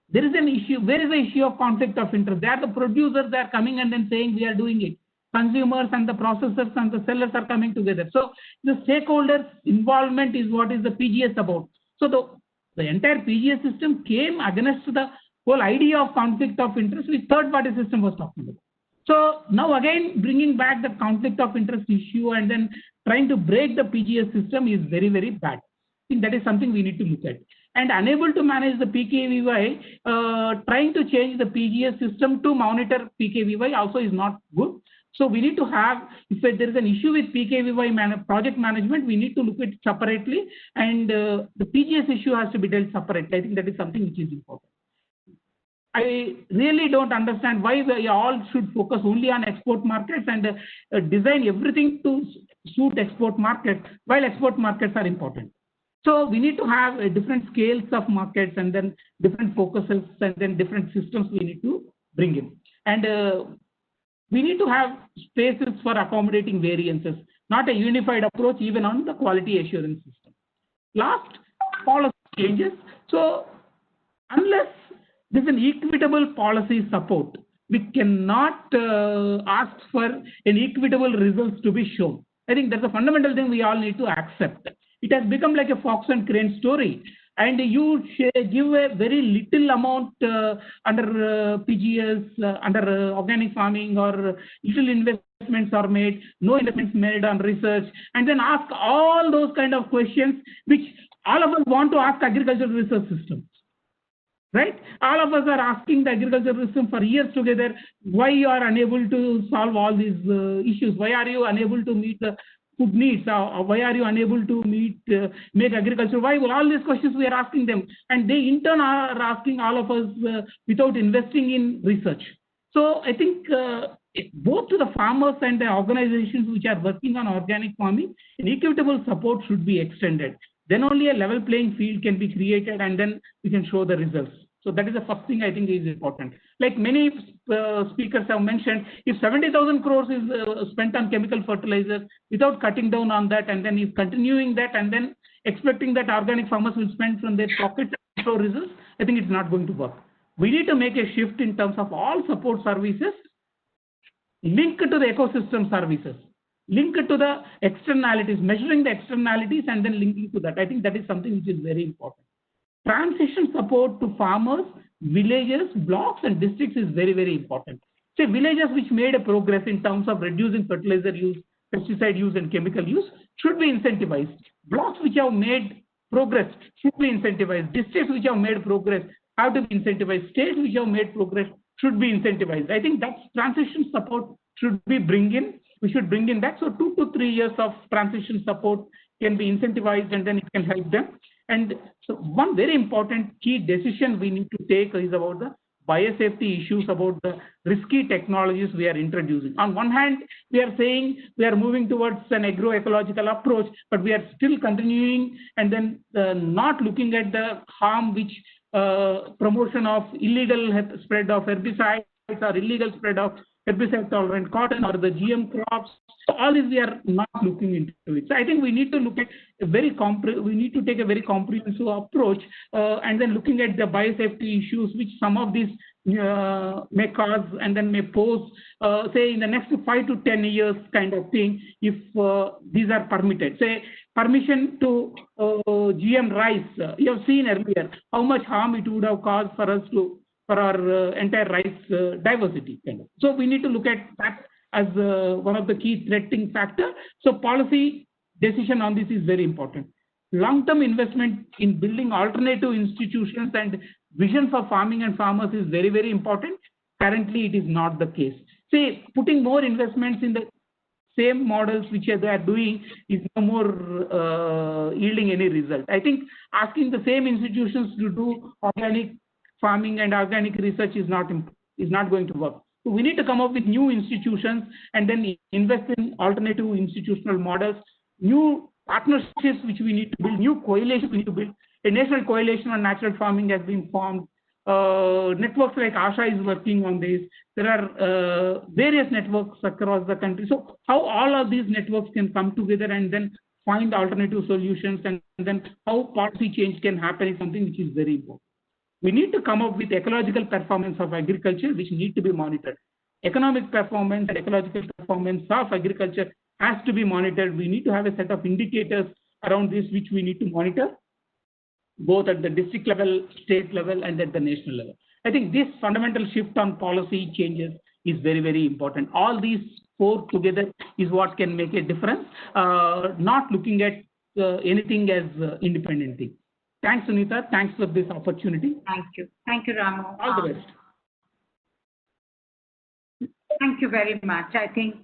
there is an issue. Where is the issue of conflict of interest? They are the producers, they are coming and then saying we are doing it. Consumers and the processors and the sellers are coming together. So the stakeholders involvement is what is the PGS about. So the entire PGS system came against the whole idea of conflict of interest which third-party system was talking about. So now again bringing back the conflict of interest issue and then trying to break the PGS system is very, very bad. I think that is something we need to look at. And unable to manage the PKVY, trying to change the PGS system to monitor PKVY also is not good. So we need to have, if there is an issue with PKVY project management, we need to look at it separately, and the PGS issue has to be dealt separately. I think that is something which is important. I really don't understand why we all should focus only on export markets and design everything to suit export markets, while export markets are important. So we need to have different scales of markets and then different focuses and then different systems we need to bring in. And we need to have spaces for accommodating variances, not a unified approach even on the quality assurance system. Last, policy changes. So unless there's an equitable policy support, we cannot ask for an equitable results to be shown. I think that's a fundamental thing we all need to accept. It has become like a fox and crane story, and you give a very little amount under PGS, under organic farming, or little investments are made, no investments made on research, and then ask all those kind of questions which all of us want to ask agricultural research systems. Right? All of us are asking the agricultural system for years together, why you are unable to solve all these issues? Why are you unable to meet the food needs? Why are you unable to make agriculture viable? All these questions we are asking them, and they in turn are asking all of us without investing in research. So I think both to the farmers and the organizations which are working on organic farming, an equitable support should be extended. Then only a level playing field can be created, and then we can show the results. So that is the first thing I think is important. Like many speakers have mentioned, if 70,000 crores is spent on chemical fertilizers without cutting down on that, and then if continuing that, and then expecting that organic farmers will spend from their pockets and show results, I think it's not going to work. We need to make a shift in terms of all support services linked to the ecosystem services, linked to the externalities, measuring the externalities and then linking to that. I think that is something which is very important. Transition support to farmers villages, blocks, and districts is very, very important. Say villages which made a progress in terms of reducing fertilizer use, pesticide use, and chemical use should be incentivized. Blocks which have made progress should be incentivized. Districts which have made progress have to be incentivized. States which have made progress should be incentivized. I think that transition support should be we should bring in that. So 2 to 3 years of transition support can be incentivized, and then it can help them. And so one very important key decision we need to take is about the biosafety issues, about the risky technologies we are introducing. On one hand, we are saying we are moving towards an agroecological approach, but we are still continuing and then not looking at the harm which promotion of illegal spread of herbicides or illegal spread of herbicide tolerant cotton or the GM crops. All this we are not looking into it. So I think we need to look at we need to take a very comprehensive approach and then looking at the biosafety issues which some of these may cause and then may pose, say in the next 5 to 10 years kind of thing, if these are permitted. Say permission to GM rice, you have seen earlier how much harm it would have caused for us for our entire rice diversity. So we need to look at that as one of the key threatening factors. So policy decision on this is very important. Long-term investment in building alternative institutions and vision for farming and farmers is very, very important. Currently, it is not the case. Say, putting more investments in the same models which they are doing is no more yielding any result. I think asking the same institutions to do organic farming and organic research is not going to work. So we need to come up with new institutions and then invest in alternative institutional models, new partnerships which we need to build, new coalitions we need to build. A national coalition on natural farming has been formed. Networks like ASHA is working on this. There are various networks across the country. So how all of these networks can come together and then find alternative solutions and then how policy change can happen is something which is very important. We need to come up with ecological performance of agriculture, which need to be monitored. Economic performance and ecological performance of agriculture has to be monitored. We need to have a set of indicators around this, which we need to monitor, both at the district level, state level, and at the national level. I think this fundamental shift on policy changes is very, very important. All these four together is what can make a difference, not looking at anything as independent thing. Thanks, Sunita. Thanks for this opportunity. Thank you. Thank you, Ramu. All the best. Thank you very much. I think,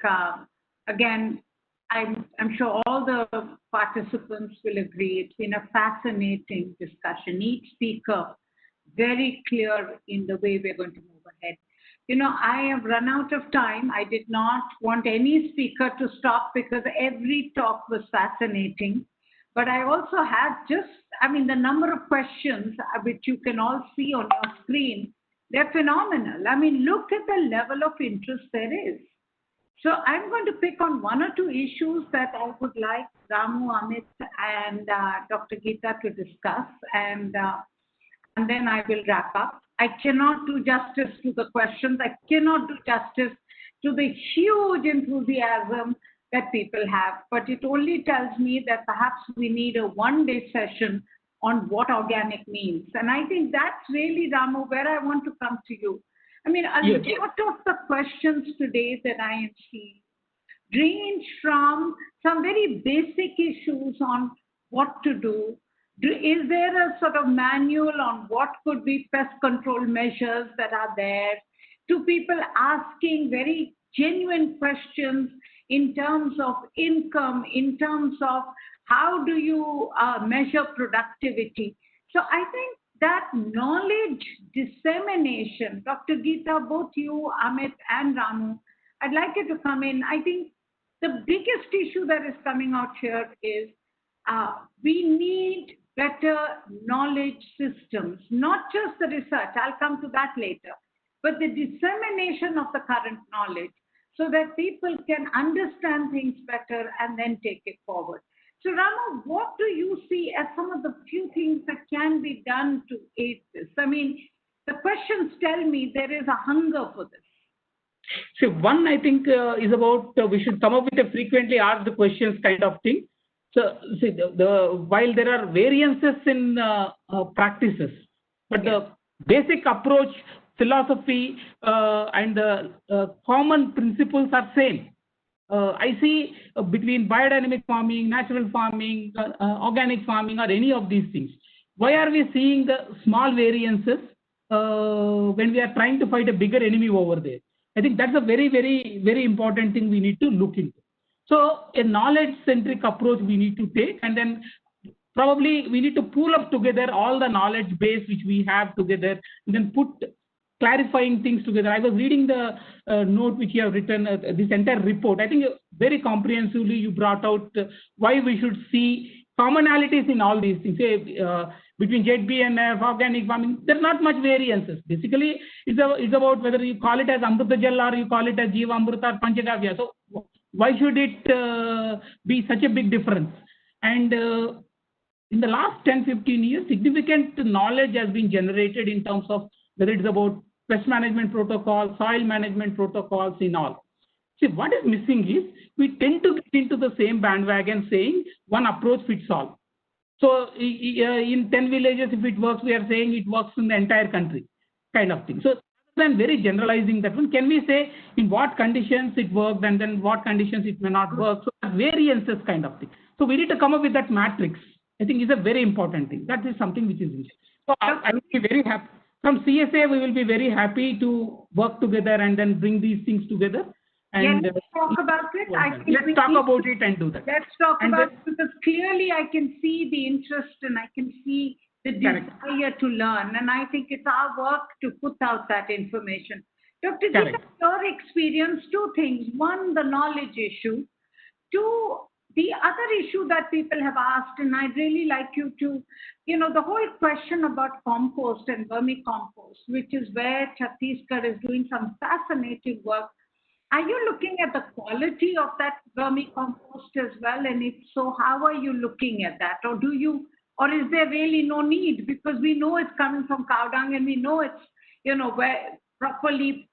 again, I'm sure all the participants will agree. It's been a fascinating discussion. Each speaker very clear in the way we're going to move ahead. You know, I have run out of time. I did not want any speaker to stop because every talk was fascinating. But I also had the number of questions which you can all see on your screen, they're phenomenal. I mean, look at the level of interest there is. So I'm going to pick on one or two issues that I would like Ramu, Amit, and Dr. Geeta to discuss, and then I will wrap up. I cannot do justice to the questions. I cannot do justice to the huge enthusiasm that people have, but it only tells me that perhaps we need a one-day session on what organic means. And I think that's really, Ramu, where I want to come to you. I mean, a lot of the questions today that I am seeing range from some very basic issues on what to do. Is there a sort of manual on what could be pest control measures that are there, to people asking very genuine questions in terms of income, in terms of how do you measure productivity. So I think that knowledge dissemination, Dr. Geeta, both you, Amit, and Ramu, I'd like you to come in. I think the biggest issue that is coming out here is we need better knowledge systems, not just the research, I'll come to that later, but the dissemination of the current knowledge so that people can understand things better and then take it forward. So Ramu, what do you see as some of the few things that can be done to aid this? I mean, the questions tell me there is a hunger for this. So one, I think, is about we should come up with a frequently asked questions kind of thing. So see, while there are variances in practices, but the basic approach, philosophy, and the common principles are same. I see between biodynamic farming, natural farming, organic farming, or any of these things. Why are we seeing the small variances when we are trying to fight a bigger enemy over there? I think that's a very, very, very important thing we need to look into. So a knowledge-centric approach we need to take, and then probably we need to pool up together all the knowledge base which we have together, and then put clarifying things together. I was reading the note which you have written, this entire report. I think very comprehensively you brought out why we should see commonalities in all these things. Say, between ZBNF, organic farming, there's not much variances. Basically, it's about whether you call it as Amrita Jal or you call it as Jiva Amrita or Panchagavya. So why should it be such a big difference? And in the last 10-15 years, significant knowledge has been generated in terms of whether it's about pest management protocols, soil management protocols, in all. See, what is missing is we tend to get into the same bandwagon saying one approach fits all. So in 10 villages, if it works, we are saying it works in the entire country, kind of thing. So rather than very generalizing that one, can we say in what conditions it worked and then what conditions it may not work? So variances kind of thing. So we need to come up with that matrix. I think is a very important thing. That is something which is important. So I will be very happy. From CSA, we will be very happy to work together and then bring these things together. And let's talk about it. Let's talk about it and do that. Let's talk about it, because clearly I can see the interest and I can see the desire to learn. And I think it's our work to put out that information. Dr. Gita, your experience, two things. One, the knowledge issue. Two, the other issue that people have asked, and I'd really like you to, the whole question about compost and vermicompost, which is where Chhattisgarh is doing some fascinating work. Are you looking at the quality of that vermicompost as well? And if so, how are you looking at that? Or is there really no need? Because we know it's coming from cow dung and we know it's, where properly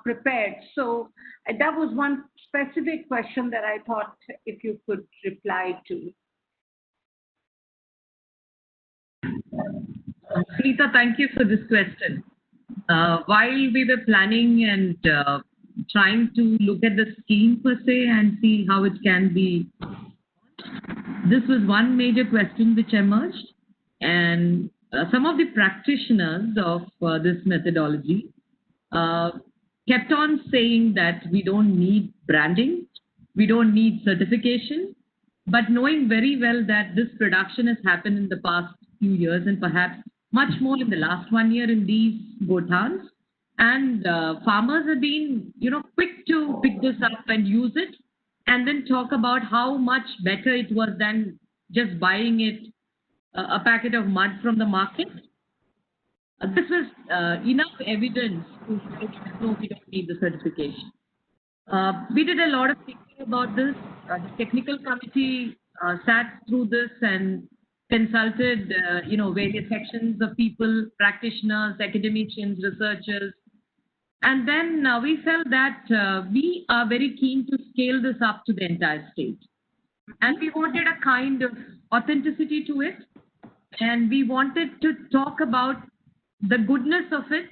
prepared. So that was one specific question that I thought if you could reply to. Sunita, thank you for this question. While we were planning and trying to look at the scheme per se and see how it can be, this was one major question which emerged, and some of the practitioners of this methodology kept on saying that we don't need branding, we don't need certification, but knowing very well that this production has happened in the past few years and perhaps much more in the last 1 year in these gotans, and farmers have been, quick to pick this up and use it, and then talk about how much better it was than just buying it, a packet of mud from the market. This is enough evidence to say, no, we don't need the certification. We did a lot of thinking about this. The technical committee sat through this and consulted, various sections of people, practitioners, academicians, researchers. And then we felt that we are very keen to scale this up to the entire state. And we wanted a kind of authenticity to it. And we wanted to talk about the goodness of it.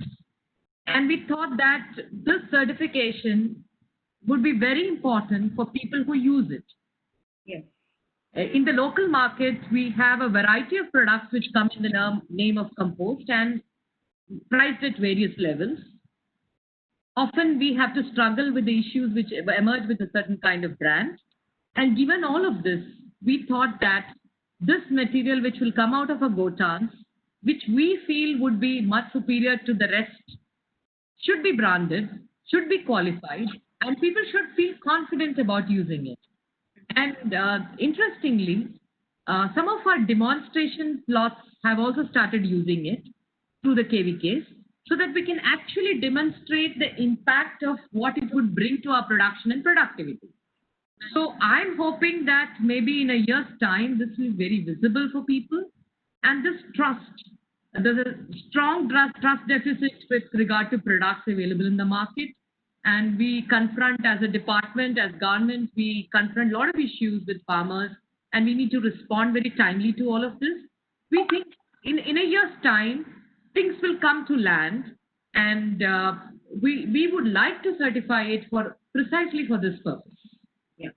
And we thought that this certification would be very important for people who use it. Yes. In the local market, we have a variety of products which come in the name of compost and priced at various levels. Often we have to struggle with the issues which emerge with a certain kind of brand. And given all of this, we thought that this material which will come out of a gotans, which we feel would be much superior to the rest, should be branded, should be qualified, and people should feel confident about using it. And interestingly, some of our demonstration plots have also started using it through the KVKs, so that we can actually demonstrate the impact of what it would bring to our production and productivity. So I'm hoping that maybe in a year's time, this will be very visible for people. And this trust, there's a strong trust deficit with regard to products available in the market. And we confront, as a department, as government, we confront a lot of issues with farmers, and we need to respond very timely to all of this. We think in a year's time, things will come to land, and we would like to certify it for precisely for this purpose. Yeah.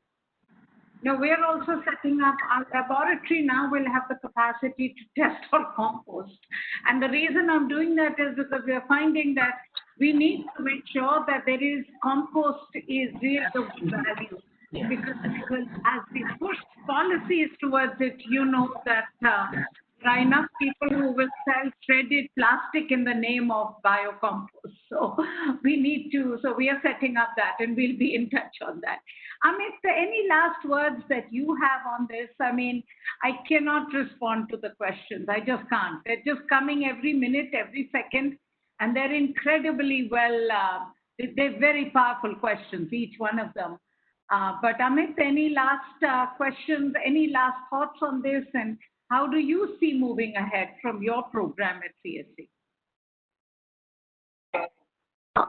Now, we're also setting up our laboratory now will have the capacity to test for compost. And the reason I'm doing that is because we are finding that we need to make sure that there is compost is really the value. Because as we push policies towards it, you know that there are enough people who will sell shredded plastic in the name of biocompost. So we are setting up that, and we'll be in touch on that. Amit, any last words that you have on this? I mean, I cannot respond to the questions. I just can't. They're just coming every minute, every second, and they're incredibly they're very powerful questions, each one of them. But Amit, any last questions, any last thoughts on this, and how do you see moving ahead from your program at CSE?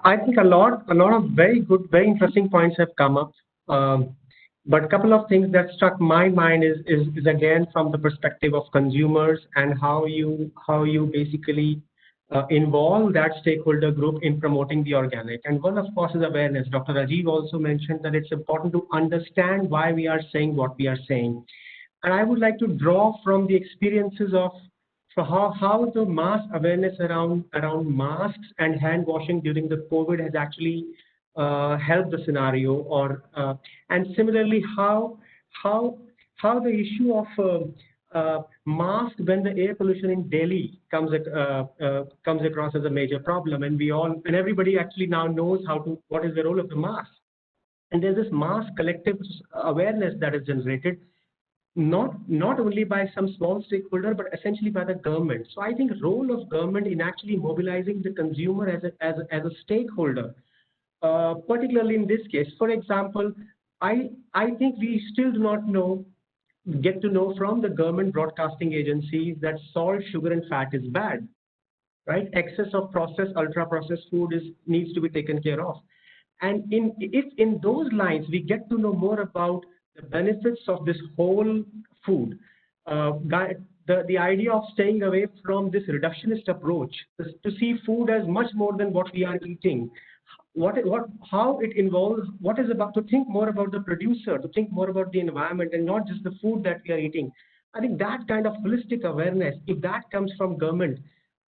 I think a lot of very good, very interesting points have come up. But a couple of things that struck my mind is again from the perspective of consumers and how you basically involve that stakeholder group in promoting the organic. And one, of course, is awareness. Dr. Rajiv also mentioned that it's important to understand why we are saying what we are saying. And I would like to draw from the experiences of how the mass awareness around masks and hand washing during the COVID has actually helped the scenario, and similarly how the issue of mask when the air pollution in Delhi comes across as a major problem, and everybody actually now knows what is the role of the mask, and there's this mass collective awareness that is generated. Not only by some small stakeholder, but essentially by the government. So I think role of government in actually mobilizing the consumer as a stakeholder, particularly in this case. For example, I think we still do not get to know from the government broadcasting agencies that salt, sugar, and fat is bad, right? Excess of processed, ultra-processed food needs to be taken care of. And if in those lines we get to know more about the benefits of this whole food, the idea of staying away from this reductionist approach, to see food as much more than what we are eating, how it involves, what is about to think more about the producer, to think more about the environment and not just the food that we are eating. I think that kind of holistic awareness, if that comes from government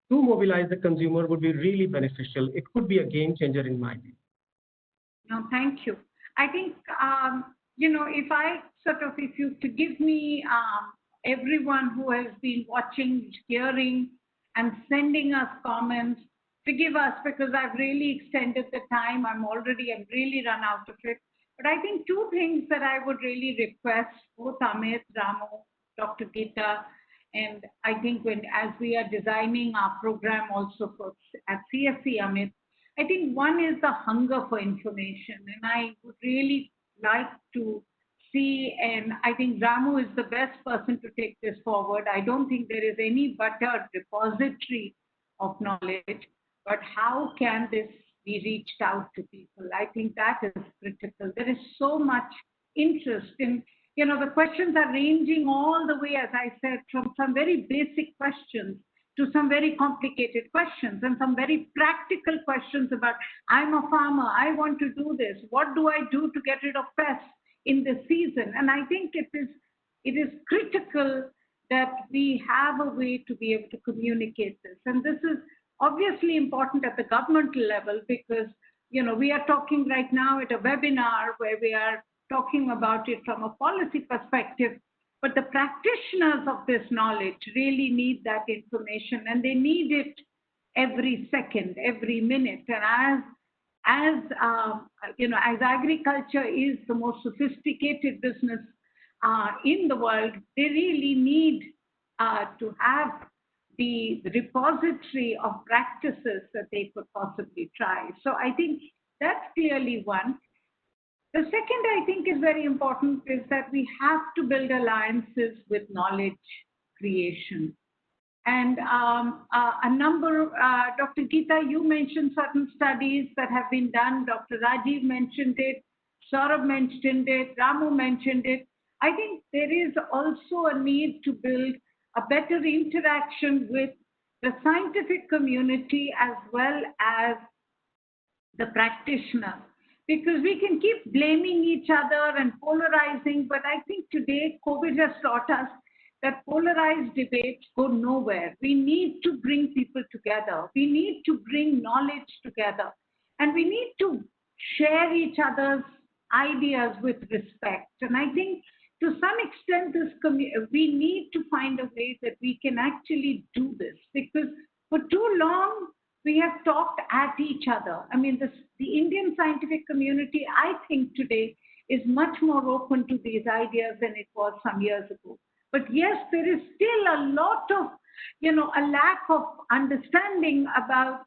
to mobilize the consumer, would be really beneficial. It could be a game changer in my view. No, thank you. I think, if you forgive me, everyone who has been watching, hearing, and sending us comments, forgive us because I've really extended the time. I've really run out of it. But I think two things that I would really request, both Amit, Ramu, Dr. Geeta, and I think as we are designing our program also at CSE, Amit, I think one is the hunger for information, and I would really like to see, and I think Ramu is the best person to take this forward. I don't think there is any better repository of knowledge, but how can this be reached out to people? I think that is critical. There is so much interest in, the questions are ranging all the way, as I said, from some very basic questions to some very complicated questions and some very practical questions about, I'm a farmer, I want to do this. What do I do to get rid of pests in this season? And I think it is critical that we have a way to be able to communicate this. And this is obviously important at the governmental level because, we are talking right now at a webinar where we are talking about it from a policy perspective. But the practitioners of this knowledge really need that information, and they need it every second, every minute. And as agriculture is the most sophisticated business in the world, they really need to have the repository of practices that they could possibly try. So I think that's clearly one. The second, I think, is very important is that we have to build alliances with knowledge creation. And Dr. Geeta, you mentioned certain studies that have been done. Dr. Rajiv mentioned it. Saurabh mentioned it. Ramu mentioned it. I think there is also a need to build a better interaction with the scientific community as well as the practitioner, because we can keep blaming each other and polarizing, but I think today COVID has taught us that polarized debates go nowhere. We need to bring people together. We need to bring knowledge together. And we need to share each other's ideas with respect. And I think to some extent, we need to find a way that we can actually do this, because for too long, we have talked at each other. I mean, the Indian scientific community, I think today, is much more open to these ideas than it was some years ago. But yes, there is still a lot of, a lack of understanding about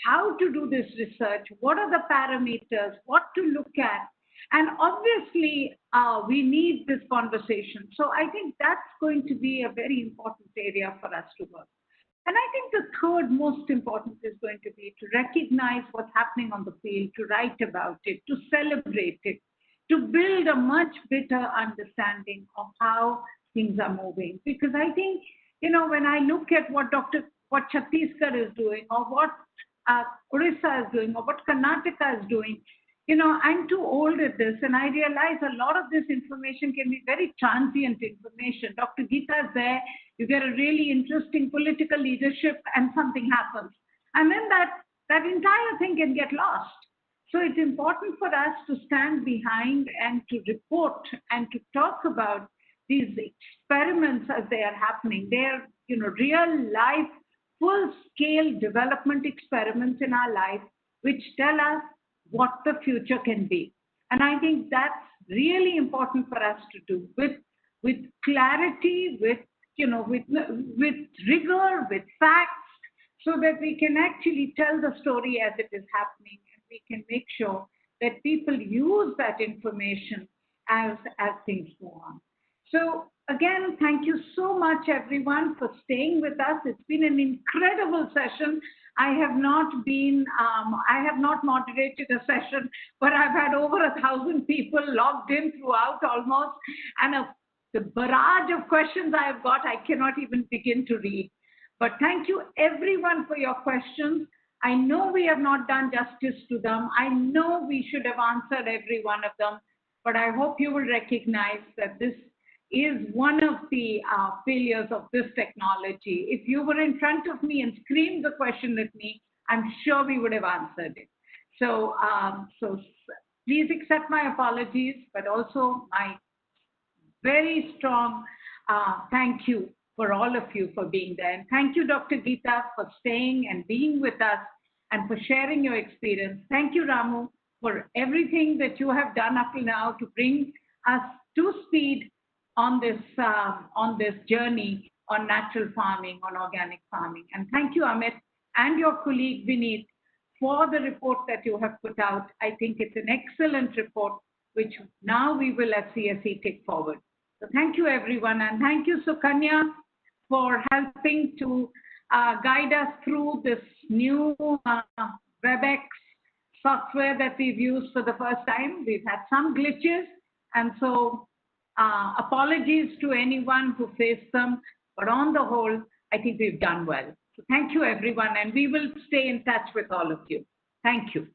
how to do this research, what are the parameters, what to look at. And obviously, we need this conversation. So I think that's going to be a very important area for us to work. And I think the third most important is going to be to recognize what's happening on the field, to write about it, to celebrate it, to build a much better understanding of how things are moving. Because I think, when I look at what Chhattisgarh is doing, or what Orissa is doing, or what Karnataka is doing, I'm too old at this, and I realize a lot of this information can be very transient information. Dr. Geeta is there, you get a really interesting political leadership, and something happens. And then that entire thing can get lost. So it's important for us to stand behind and to report and to talk about these experiments as they are happening. They're, real life, full-scale development experiments in our life, which tell us what the future can be. And I think that's really important for us to do with clarity, with rigor, with facts, so that we can actually tell the story as it is happening, and we can make sure that people use that information as things go on. So again, thank you so much, everyone, for staying with us. It's been an incredible session. I have not moderated a session, but I've had over 1,000 people logged in throughout almost, and the barrage of questions I have got, I cannot even begin to read. But thank you, everyone, for your questions. I know we have not done justice to them. I know we should have answered every one of them, but I hope you will recognize that this is one of the failures of this technology. If you were in front of me and screamed the question at me, I'm sure we would have answered it. So, please accept my apologies, but also my very strong thank you for all of you for being there. And thank you, Dr. Geeta, for staying and being with us and for sharing your experience. Thank you, Ramu, for everything that you have done up till now to bring us to speed on this journey on natural farming, on organic farming. And thank you, Amit, and your colleague, Vineet, for the report that you have put out. I think it's an excellent report, which now we will at CSE take forward. So thank you, everyone. And thank you, Sukanya, for helping to guide us through this new WebEx software that we've used for the first time. We've had some glitches, and so apologies to anyone who faced them, but on the whole, I think we've done well. So thank you, everyone, and we will stay in touch with all of you. Thank you.